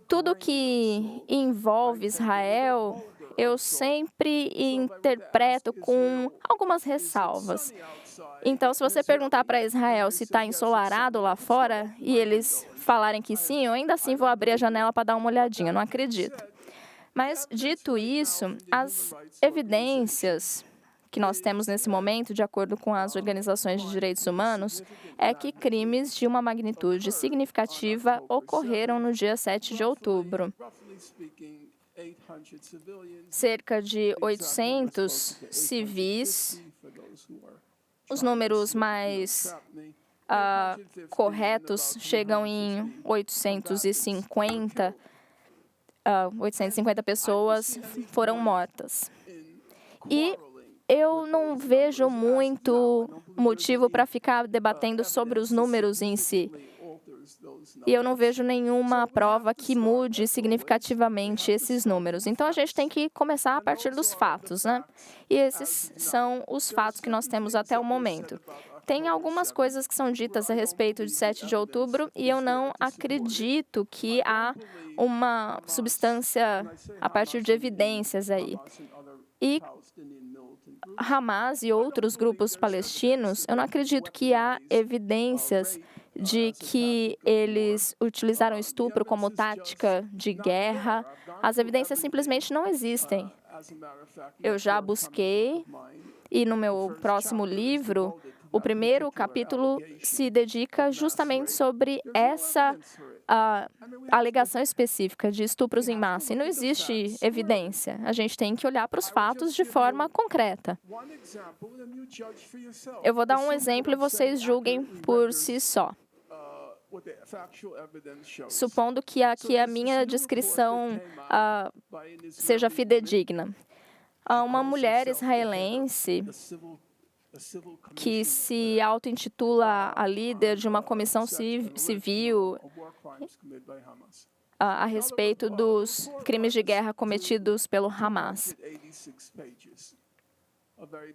tudo que envolve Israel, eu sempre interpreto com algumas ressalvas. Então, se você perguntar para Israel se está ensolarado lá fora e eles falarem que sim, eu ainda assim vou abrir a janela para dar uma olhadinha, eu não acredito. Mas, dito isso, as evidências que nós temos nesse momento, de acordo com as organizações de direitos humanos, é que crimes de uma magnitude significativa ocorreram no dia 7 de outubro. Cerca de 800 civis, os números mais corretos chegam em 850 pessoas foram mortas. E eu não vejo muito motivo para ficar debatendo sobre os números em si. E eu não vejo nenhuma prova que mude significativamente esses números. Então, a gente tem que começar a partir dos fatos, né? E esses são os fatos que nós temos até o momento. Tem algumas coisas que são ditas a respeito de 7 de outubro e eu não acredito que há uma substância a partir de evidências aí. E Hamas e outros grupos palestinos, eu não acredito que há evidências de que eles utilizaram estupro como tática de guerra. As evidências simplesmente não existem. Eu já busquei, e no meu próximo livro, o primeiro capítulo se dedica justamente sobre essa alegação específica de estupros em massa. E não existe evidência. A gente tem que olhar para os fatos de forma concreta. Eu vou dar um exemplo e vocês julguem por si só. Supondo que aqui a minha descrição seja fidedigna. Uma mulher israelense que se auto-intitula a líder de uma comissão civil a respeito dos crimes de guerra cometidos pelo Hamas.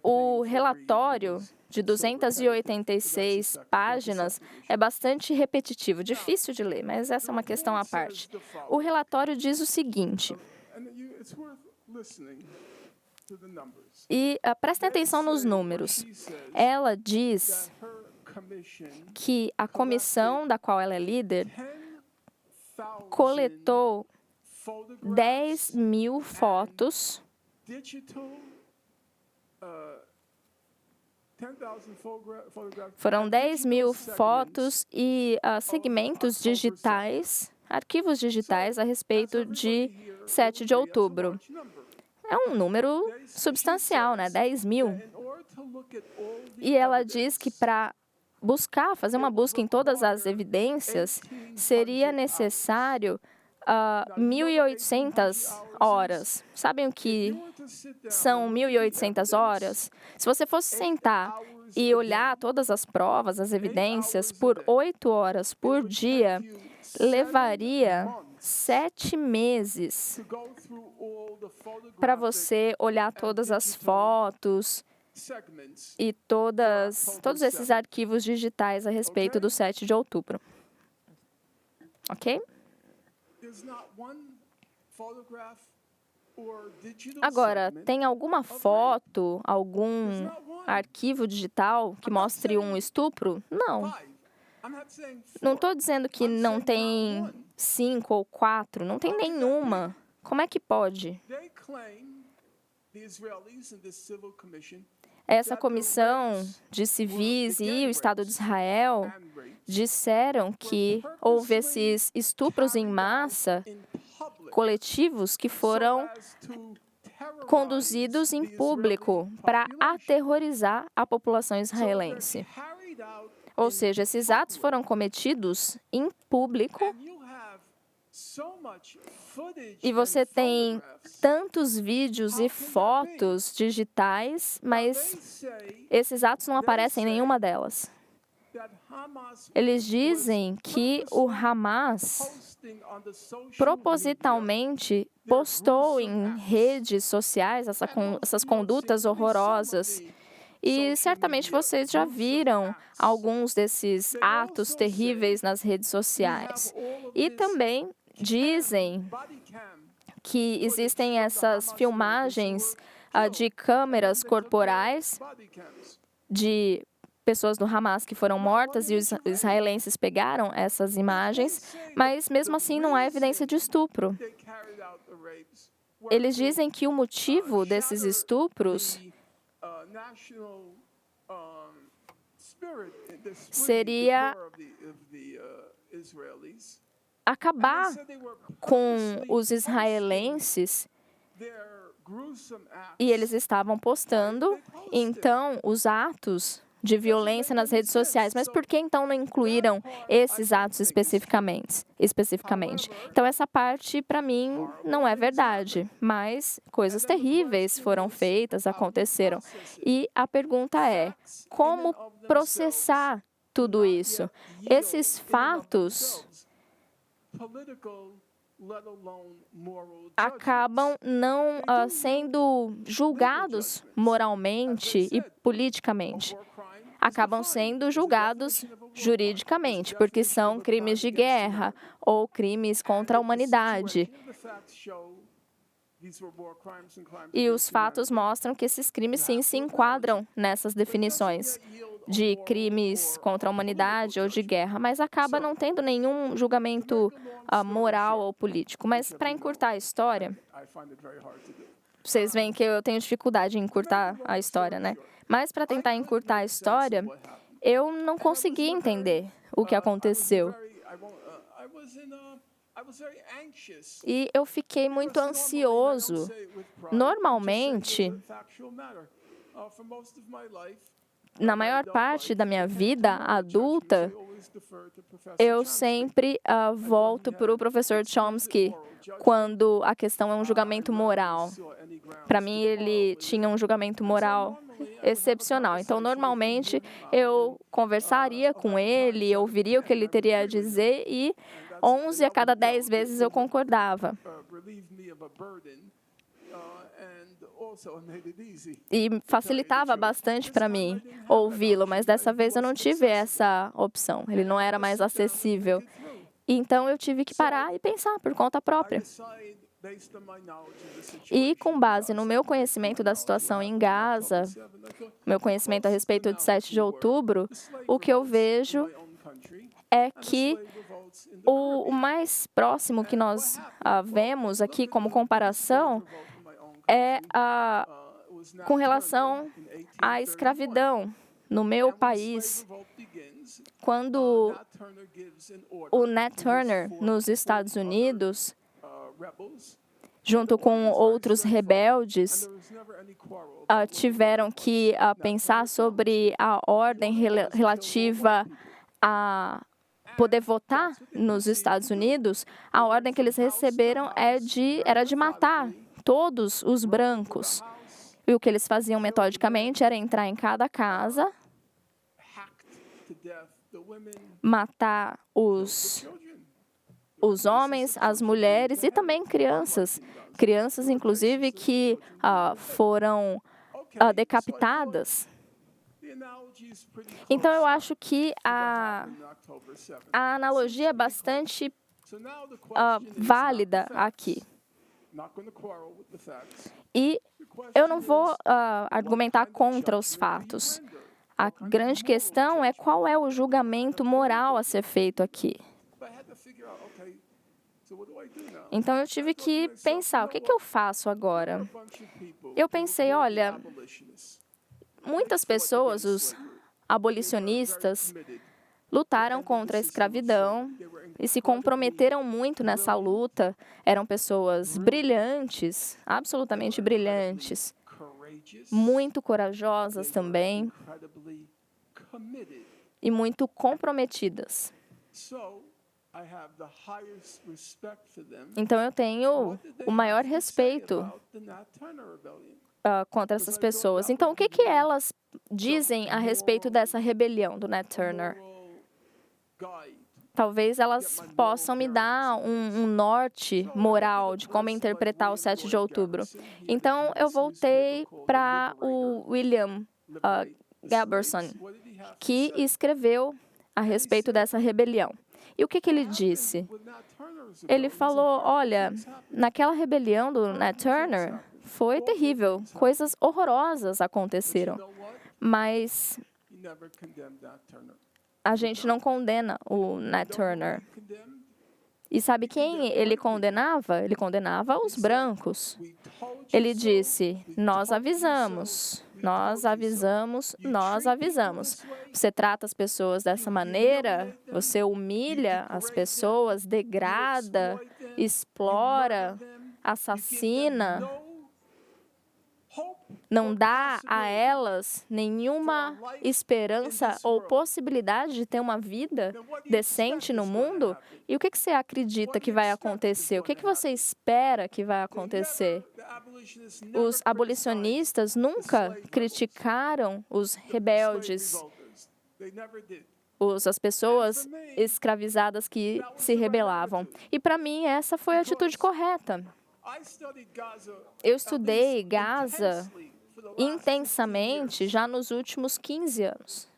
O relatório de 286 páginas é bastante repetitivo, difícil de ler, mas essa é uma questão à parte. O relatório diz o seguinte, e prestem atenção nos números. Ela diz que a comissão da qual ela é líder coletou 10.000 fotos Foram 10.000 fotos e segmentos digitais, arquivos digitais a respeito de 7 de outubro. É um número substancial, né? 10.000. E ela diz que para fazer uma busca em todas as evidências, seria necessário 1.800 horas. Sabem o que são 1.800 horas? Se você fosse sentar e olhar todas as provas, as evidências, por 8 horas por dia, levaria 7 meses para você olhar todas as fotos e todos esses arquivos digitais a respeito do 7 de outubro. Ok? Agora, tem alguma foto, algum arquivo digital que mostre um estupro? Não. Não estou dizendo que não tem 5 ou 4, não tem nenhuma. Como é que pode? Essa comissão de civis e o Estado de Israel disseram que houve esses estupros em massa coletivos que foram conduzidos em público para aterrorizar a população israelense. Ou seja, esses atos foram cometidos em público e você tem tantos vídeos e fotos digitais, mas esses atos não aparecem em nenhuma delas. Eles dizem que o Hamas propositalmente postou em redes sociais essas condutas horrorosas E certamente vocês já viram alguns desses atos terríveis nas redes sociais. E também dizem que existem essas filmagens de câmeras corporais de pessoas do Hamas que foram mortas e os israelenses pegaram essas imagens, mas mesmo assim não há evidência de estupro. Eles dizem que o motivo desses estupros seria acabar com os israelenses, e eles estavam postando, então, os atos de violência nas redes sociais. Mas por que, então, não incluíram esses atos especificamente? Então, essa parte, para mim, não é verdade. Mas coisas terríveis foram feitas, aconteceram. E a pergunta é, como processar tudo isso? Esses fatos acabam não sendo julgados moralmente e politicamente. Acabam sendo julgados juridicamente, porque são crimes de guerra ou crimes contra a humanidade. E os fatos mostram que esses crimes, sim, se enquadram nessas definições de crimes contra a humanidade ou de guerra, mas acaba não tendo nenhum julgamento moral ou político. Mas, para encurtar a história, vocês veem que eu tenho dificuldade em encurtar a história, né? Mas, para tentar encurtar a história, eu não consegui entender o que aconteceu. E eu fiquei muito ansioso. Normalmente, na maior parte da minha vida adulta, eu sempre volto para o professor Chomsky quando a questão é um julgamento moral. Para mim, ele tinha um julgamento moral excepcional. Então, normalmente, eu conversaria com ele, ouviria o que ele teria a dizer e 11 a cada 10 vezes eu concordava. E facilitava bastante para mim ouvi-lo, mas dessa vez eu não tive essa opção. Ele não era mais acessível. Então, eu tive que parar e pensar por conta própria. E, com base no meu conhecimento da situação em Gaza, meu conhecimento a respeito de 7 de outubro, o que eu vejo é que o mais próximo que nós vemos aqui como comparação é com relação à escravidão no meu país. Quando o Nat Turner, nos Estados Unidos, junto com outros rebeldes, tiveram que pensar sobre a ordem relativa a poder votar nos Estados Unidos, a ordem que eles receberam era de matar todos os brancos. E o que eles faziam metodicamente era entrar em cada casa, matar os homens, as mulheres e também crianças. Crianças, inclusive, que foram decapitadas. Então, eu acho que a analogia é bastante válida aqui. E eu não vou argumentar contra os fatos. A grande questão é qual é o julgamento moral a ser feito aqui. Então, eu tive que pensar, o que eu faço agora? Eu pensei, olha, muitas pessoas, os abolicionistas, lutaram contra a escravidão e se comprometeram muito nessa luta. Eram pessoas brilhantes, absolutamente brilhantes, muito corajosas também e muito comprometidas. Então, eu tenho o maior respeito contra essas pessoas. Então, o que elas dizem a respeito dessa rebelião do Nat Turner? Talvez elas possam me dar um norte moral de como interpretar o 7 de outubro. Então, eu voltei para o William Gaberson, que escreveu a respeito dessa rebelião. E o que ele disse? Ele falou, olha, naquela rebelião do Nat Turner foi terrível, coisas horrorosas aconteceram, mas a gente não condena o Nat Turner. E sabe quem ele condenava? Ele condenava os brancos. Ele disse, nós avisamos, nós avisamos, nós avisamos. Você trata as pessoas dessa maneira, você humilha as pessoas, degrada, explora, assassina, não dá a elas nenhuma esperança ou possibilidade de ter uma vida decente no mundo? E o que você acredita que vai acontecer? O que você espera que vai acontecer? Os abolicionistas nunca criticaram os rebeldes, as pessoas escravizadas que se rebelavam. E, para mim, essa foi a atitude correta. Eu estudei Gaza intensamente já nos últimos 15 anos.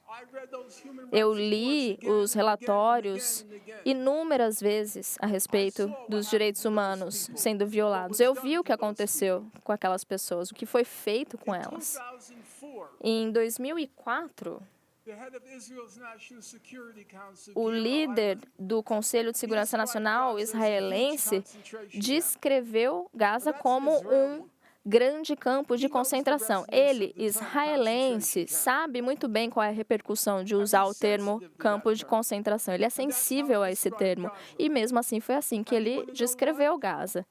Eu li os relatórios inúmeras vezes a respeito dos direitos humanos sendo violados. Eu vi o que aconteceu com aquelas pessoas, o que foi feito com elas. Em 2004, o líder do Conselho de Segurança Nacional israelense descreveu Gaza como um grande campo de concentração. Ele, israelense, sabe muito bem qual é a repercussão de usar o termo campo de concentração. Ele é sensível a esse termo. E mesmo assim foi assim que ele descreveu Gaza.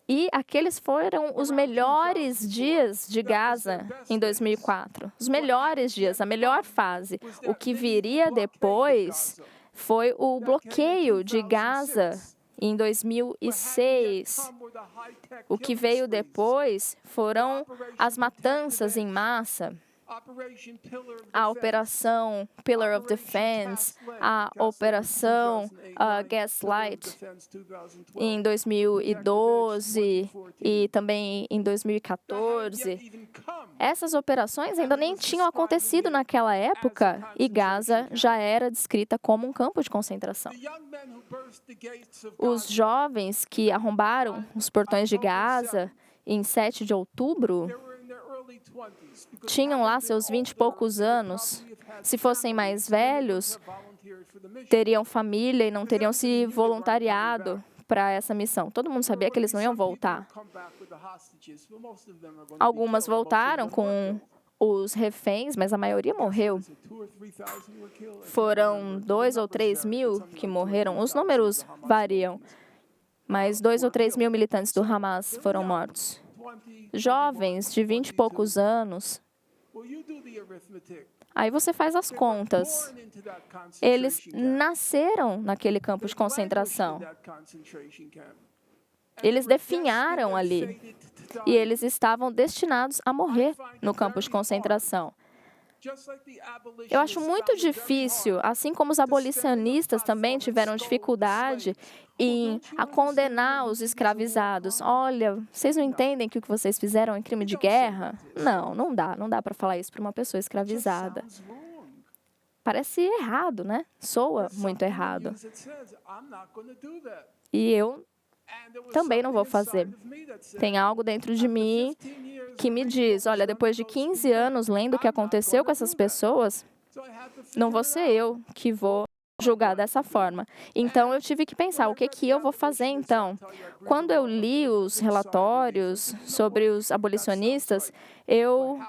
E aqueles foram os melhores dias de Gaza em 2004. Os melhores dias, a melhor fase. O que viria depois foi o bloqueio de Gaza em 2006. O que veio depois foram as matanças em massa. A Operação Pillar of Defense, a Operação Gaslight em 2012 e também em 2014. Essas operações ainda nem tinham acontecido naquela época e Gaza já era descrita como um campo de concentração. Os jovens que arrombaram os portões de Gaza em 7 de outubro tinham lá seus 20 e poucos anos. Se fossem mais velhos, teriam família e não teriam se voluntariado para essa missão. Todo mundo sabia que eles não iam voltar. Algumas voltaram com os reféns, mas a maioria morreu. Foram 2 ou 3 mil que morreram. Os números variam, mas 2 ou 3 mil militantes do Hamas foram mortos. Jovens de 20 e poucos anos. Aí você faz as contas. Eles nasceram naquele campo de concentração. Eles definharam ali. E eles estavam destinados a morrer no campo de concentração. Eu acho muito difícil, assim como os abolicionistas também tiveram dificuldade em condenar os escravizados. Olha, vocês não entendem que o que vocês fizeram é crime de guerra? Não dá para falar isso para uma pessoa escravizada. Parece errado, né? Soa muito errado. E eu também não vou fazer. Tem algo dentro de mim que me diz, olha, depois de 15 anos lendo o que aconteceu com essas pessoas, não vou ser eu que vou julgar dessa forma. Então, eu tive que pensar, o que eu vou fazer então? Quando eu li os relatórios sobre os abolicionistas, eu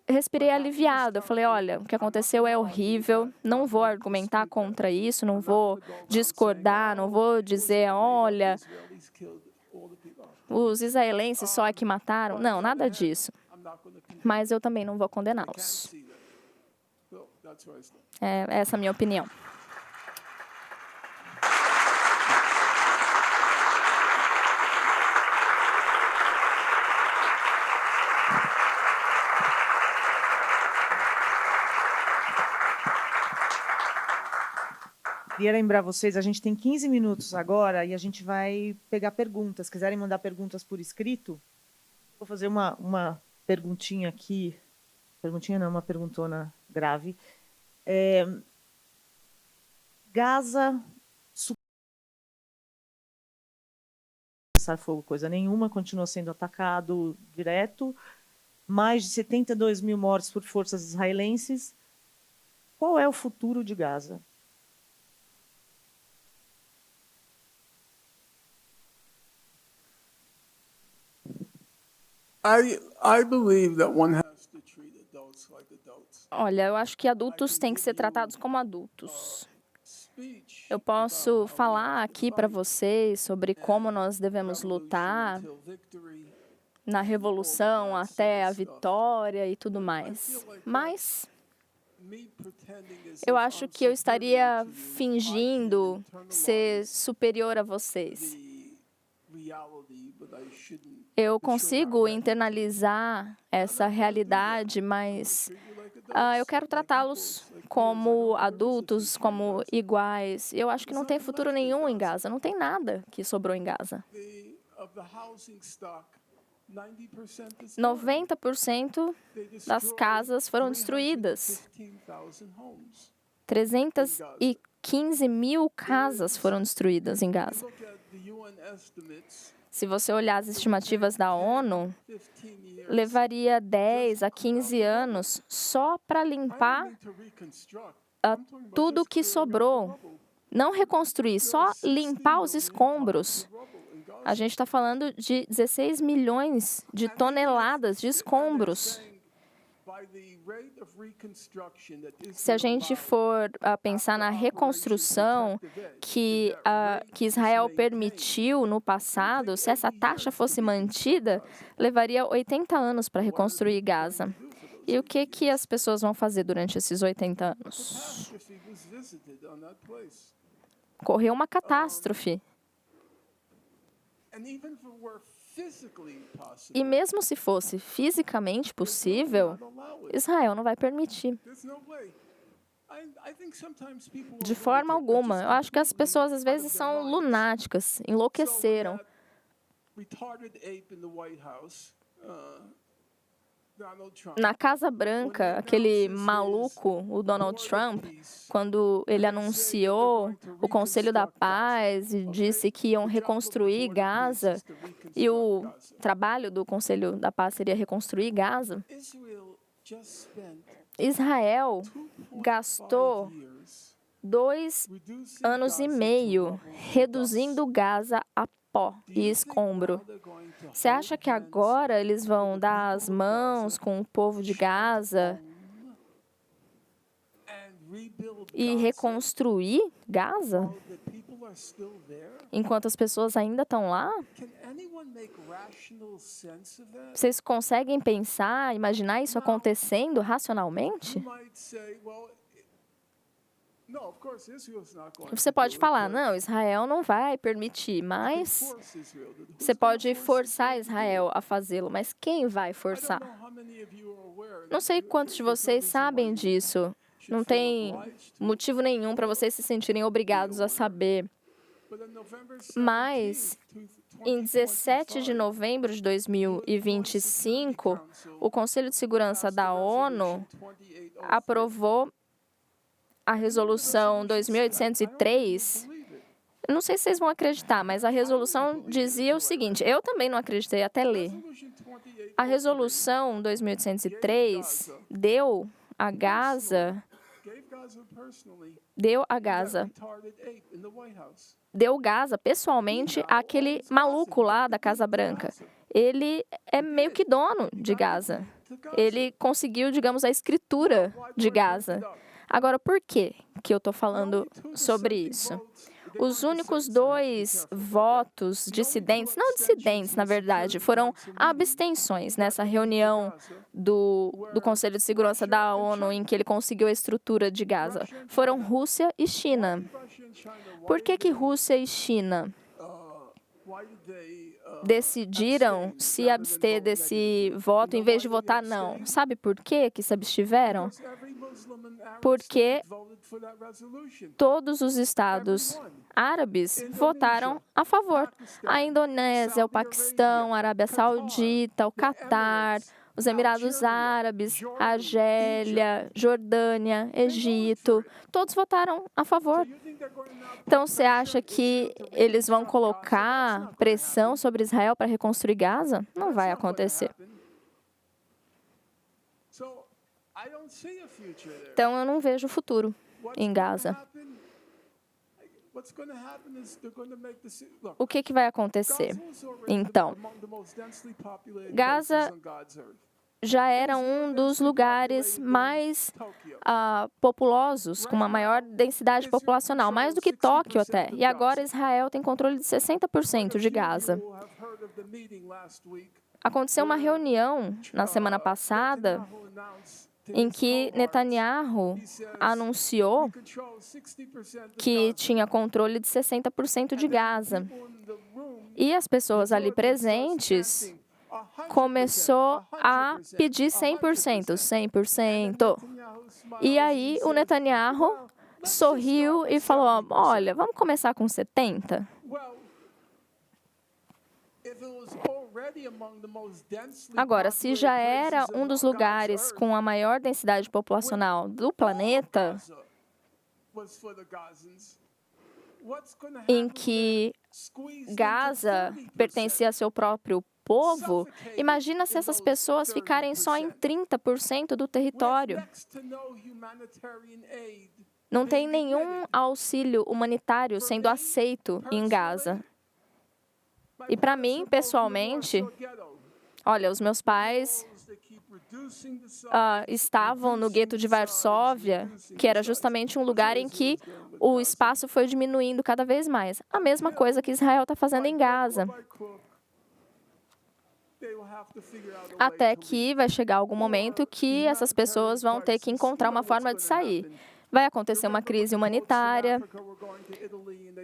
respirei aliviado. Eu falei, olha, o que aconteceu é horrível, não vou argumentar contra isso, não vou discordar, não vou dizer, olha, os israelenses só é que mataram. Não, nada disso. Mas eu também não vou condená-los. É essa a minha opinião. Queria lembrar vocês, a gente tem 15 minutos agora e a gente vai pegar perguntas. Se quiserem mandar perguntas por escrito, vou fazer uma perguntinha aqui, perguntinha não, uma perguntona grave. Gaza cessar fogo coisa nenhuma, continua sendo atacado direto, mais de 72 mil mortes por forças israelenses. Qual é o futuro de Gaza? I believe that one has to treat adults like adults. Olha, eu acho que adultos têm que ser tratados como adultos. Eu posso falar aqui para vocês sobre como nós devemos lutar na revolução até a vitória e tudo mais. Mas eu acho que eu estaria fingindo ser superior a vocês. Eu consigo internalizar essa realidade, mas eu quero tratá-los como adultos, como iguais. Eu acho que não tem futuro nenhum em Gaza, não tem nada que sobrou em Gaza. 90% das casas foram destruídas. 315 mil casas foram destruídas em Gaza. Se você olhar as estimativas da ONU, levaria 10 a 15 anos só para limpar tudo que sobrou. Não reconstruir, só limpar os escombros. A gente está falando de 16 milhões de toneladas de escombros. Se a gente for pensar na reconstrução que Israel permitiu no passado, se essa taxa fosse mantida, levaria 80 anos para reconstruir Gaza. E o que as pessoas vão fazer durante esses 80 anos? Ocorreu uma catástrofe. E mesmo se fosse fisicamente possível, Israel não vai permitir. De forma alguma. Eu acho que as pessoas, às vezes, são lunáticas, enlouqueceram. Na Casa Branca, aquele maluco, o Donald Trump, quando ele anunciou o Conselho da Paz e disse que iam reconstruir Gaza, e o trabalho do Conselho da Paz seria reconstruir Gaza, Israel gastou 2 anos e meio reduzindo Gaza a pó e escombro. Você acha que agora eles vão dar as mãos com o povo de Gaza e reconstruir Gaza enquanto as pessoas ainda estão lá? Vocês conseguem pensar, imaginar isso acontecendo racionalmente? Você pode falar, não, Israel não vai permitir, mas você pode forçar Israel a fazê-lo, mas quem vai forçar? Não sei quantos de vocês sabem disso. Não tem motivo nenhum para vocês se sentirem obrigados a saber. Mas, em 17 de novembro de 2025, o Conselho de Segurança da ONU aprovou a resolução 2803, não sei se vocês vão acreditar, mas a resolução dizia o seguinte, eu também não acreditei até ler. A resolução 2803 deu a Gaza pessoalmente àquele maluco lá da Casa Branca. Ele é meio que dono de Gaza. Ele conseguiu, digamos, a escritura de Gaza. Agora, por que eu estou falando sobre isso? Os únicos 2 votos dissidentes, não dissidentes, na verdade, foram abstenções nessa reunião do Conselho de Segurança da ONU, em que ele conseguiu a estrutura de Gaza. Foram Rússia e China. Por que Rússia e China decidiram se abster desse voto em vez de votar não? Sabe por que se abstiveram? Porque todos os estados árabes votaram a favor. A Indonésia, o Paquistão, a Arábia Saudita, o Catar, os Emirados Árabes, Argélia, Jordânia, Egito, todos votaram a favor. Então, você acha que eles vão colocar pressão sobre Israel para reconstruir Gaza? Não vai acontecer. Então, eu não vejo futuro em Gaza. O que vai acontecer? Então, Gaza já era um dos lugares mais populosos, com uma maior densidade populacional, mais do que Tóquio até. E agora Israel tem controle de 60% de Gaza. Aconteceu uma reunião na semana passada em que Netanyahu anunciou que tinha controle de 60% de Gaza. E as pessoas ali presentes começou a pedir 100%, 100%. E aí o Netanyahu sorriu e falou, olha, vamos começar com 70%? Agora, se já era um dos lugares com a maior densidade populacional do planeta, em que Gaza pertencia a seu próprio povo, imagina se essas pessoas ficarem só em 30% do território. Não tem nenhum auxílio humanitário sendo aceito em Gaza. E para mim, pessoalmente, olha, os meus pais estavam no gueto de Varsóvia, que era justamente um lugar em que o espaço foi diminuindo cada vez mais. A mesma coisa que Israel está fazendo em Gaza. Até que vai chegar algum momento que essas pessoas vão ter que encontrar uma forma de sair. Vai acontecer uma crise humanitária.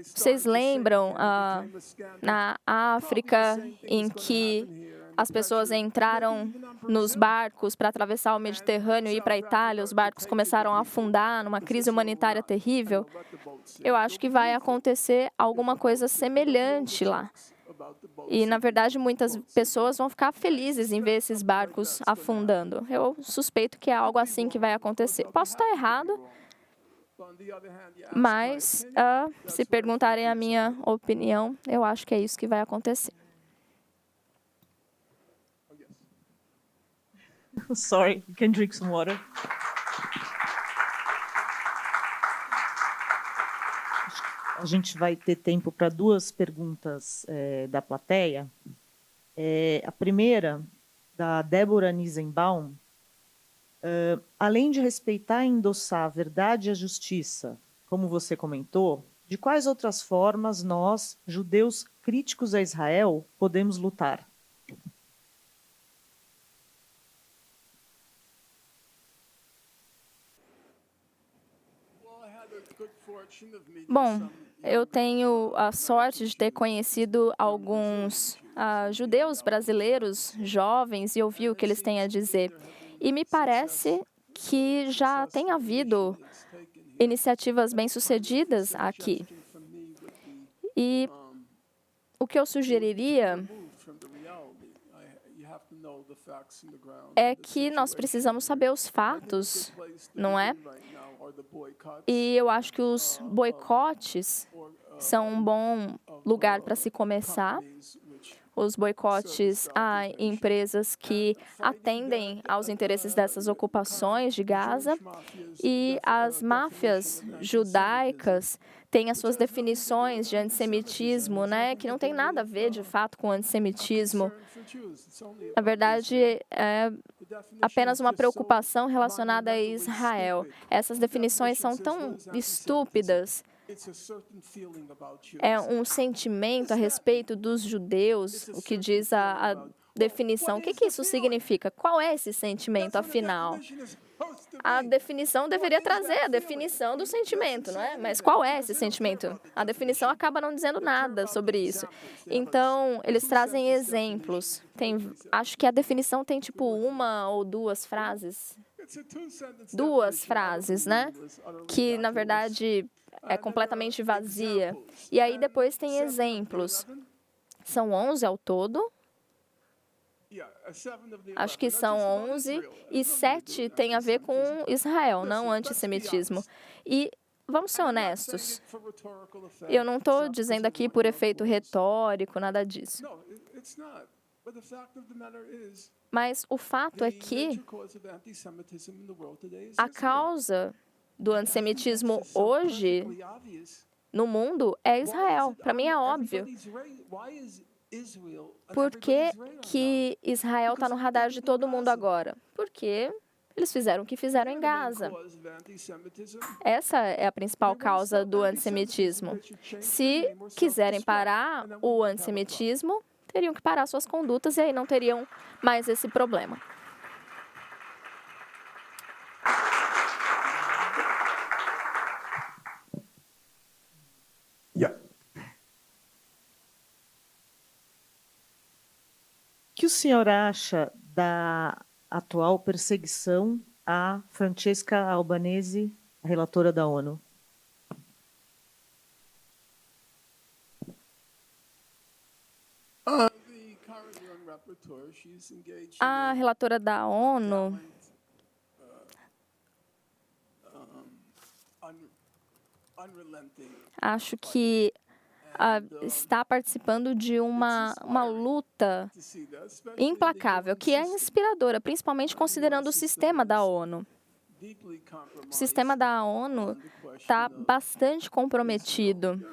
Vocês lembram na África em que as pessoas entraram nos barcos para atravessar o Mediterrâneo e ir para a Itália, os barcos começaram a afundar numa crise humanitária terrível? Eu acho que vai acontecer alguma coisa semelhante lá. E, na verdade, muitas pessoas vão ficar felizes em ver esses barcos afundando. Eu suspeito que é algo assim que vai acontecer. Posso estar errado, mas se perguntarem a minha opinião, eu acho que é isso que vai acontecer. Sorry, you can drink some water. A gente vai ter tempo para duas perguntas da plateia. A primeira, da Débora Nisenbaum. Além de respeitar e endossar a verdade e a justiça, como você comentou, de quais outras formas nós, judeus críticos a Israel, podemos lutar? Bom, eu tenho a sorte de ter conhecido alguns judeus brasileiros jovens e ouvir o que eles têm a dizer. E me parece que já tem havido iniciativas bem-sucedidas aqui. E o que eu sugeriria é que nós precisamos saber os fatos, não é? E eu acho que os boicotes são um bom lugar para se começar. Os boicotes a empresas que atendem aos interesses dessas ocupações de Gaza. E as máfias judaicas têm as suas definições de antissemitismo, né, que não tem nada a ver, de fato, com antissemitismo. Na verdade, é apenas uma preocupação relacionada a Israel. Essas definições são tão estúpidas. É um sentimento a respeito dos judeus, o que diz a definição. O que isso significa? Qual é esse sentimento, afinal? A definição deveria trazer a definição do sentimento, não é? Mas qual é esse sentimento? A definição acaba não dizendo nada sobre isso. Então, eles trazem exemplos. Acho que a definição tem, tipo, uma ou duas frases. Duas frases, né? Que, na verdade, é completamente vazia. E aí, depois tem exemplos. São 11 ao todo. Acho que são 11 e 7 tem a ver com Israel, não antissemitismo. E vamos ser honestos. Eu não estou dizendo aqui por efeito retórico, nada disso. Mas o fato é que a causa do antissemitismo hoje no mundo é Israel. Para mim é óbvio. Por que Israel está no radar de todo mundo agora? Porque eles fizeram o que fizeram em Gaza. Essa é a principal causa do antissemitismo. Se quiserem parar o antissemitismo, teriam que parar suas condutas e aí não teriam mais esse problema. O que o senhor acha da atual perseguição a Francesca Albanese, a relatora da ONU? A relatora da ONU acho que está participando de uma luta implacável, que é inspiradora, principalmente considerando o sistema da ONU. O sistema da ONU está bastante comprometido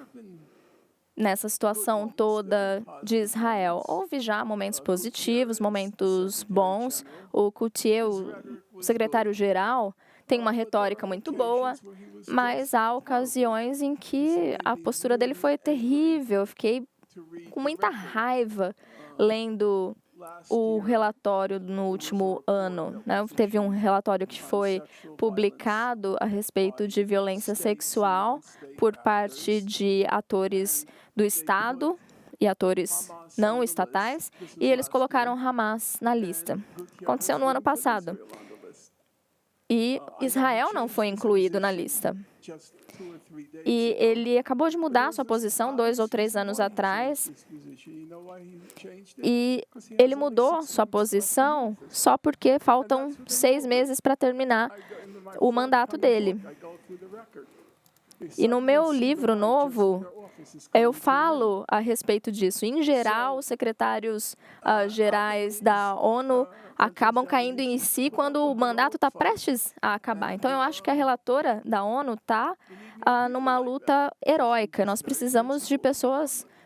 nessa situação toda de Israel. Houve já momentos positivos, momentos bons. O Coutier, o secretário-geral, tem uma retórica muito boa, mas há ocasiões em que a postura dele foi terrível. Eu fiquei com muita raiva lendo o relatório no último ano, né? Teve um relatório que foi publicado a respeito de violência sexual por parte de atores do Estado e atores não estatais, e eles colocaram Hamas na lista. Aconteceu no ano passado. E Israel não foi incluído na lista. E ele acabou de mudar sua posição 2 ou 3 anos atrás. E ele mudou sua posição só porque faltam 6 meses para terminar o mandato dele. E no meu livro novo, eu falo a respeito disso. Em geral, os secretários gerais da ONU acabam caindo em si quando o mandato está prestes a acabar. Então, eu acho que a relatora da ONU está numa luta heróica. Nós precisamos de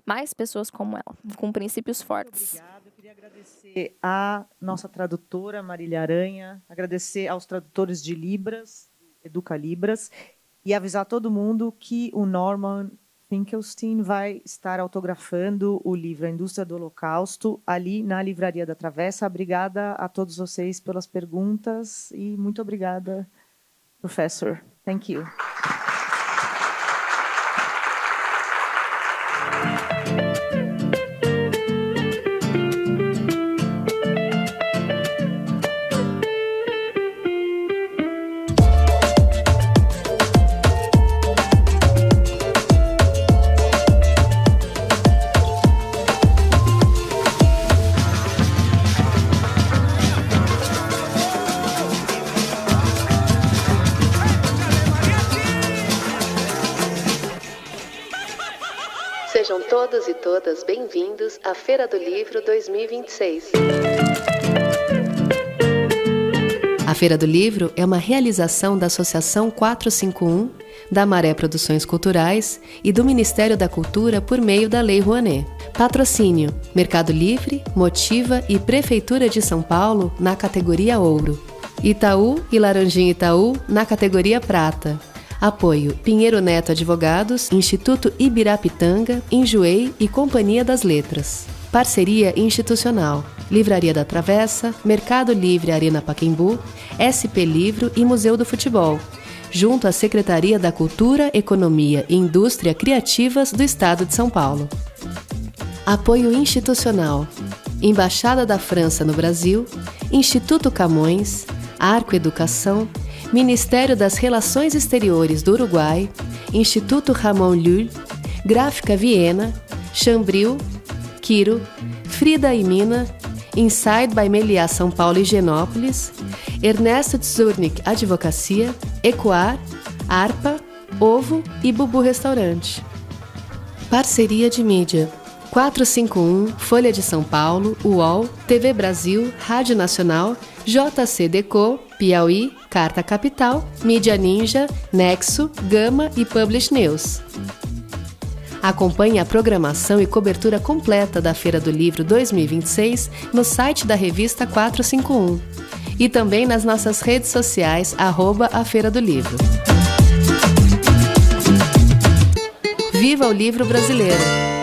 mais pessoas como ela, com princípios fortes. Obrigada. Eu queria agradecer à nossa tradutora, Marília Aranha, agradecer aos tradutores de Libras, Educa Libras, e avisar todo mundo que o Norman Finkelstein vai estar autografando o livro A Indústria do Holocausto ali na Livraria da Travessa. Obrigada a todos vocês pelas perguntas e muito obrigada, professor. Thank you. Sejam todos e todas bem-vindos à Feira do Livro 2026. A Feira do Livro é uma realização da Associação 451, da Maré Produções Culturais e do Ministério da Cultura por meio da Lei Rouanet. Patrocínio: Mercado Livre, Motiva e Prefeitura de São Paulo na categoria Ouro. Itaú e Laranjinha Itaú na categoria Prata. Apoio: Pinheiro Neto Advogados, Instituto Ibirapitanga, Enjoei e Companhia das Letras. Parceria institucional: Livraria da Travessa, Mercado Livre Arena Pacaembu, SP Livro e Museu do Futebol, junto à Secretaria da Cultura, Economia e Indústria Criativas do Estado de São Paulo. Apoio institucional: Embaixada da França no Brasil, Instituto Camões, Arco Educação, Ministério das Relações Exteriores do Uruguai, Instituto Ramon Llull, Gráfica Viena, Chambril, Quiro, Frida e Mina, Inside by Meliá São Paulo e Higienópolis, Ernesto Tzurnik Advocacia, Ecoar, Arpa, Ovo e Bubu Restaurante. Parceria de mídia: 451, Folha de São Paulo, UOL, TV Brasil, Rádio Nacional, JC Deco, Piauí, Carta Capital, Mídia Ninja, Nexo, Gama e Publish News. Acompanhe a programação e cobertura completa da Feira do Livro 2026 no site da revista 451 e também nas nossas redes sociais @a Feira do Livro. Viva o livro brasileiro!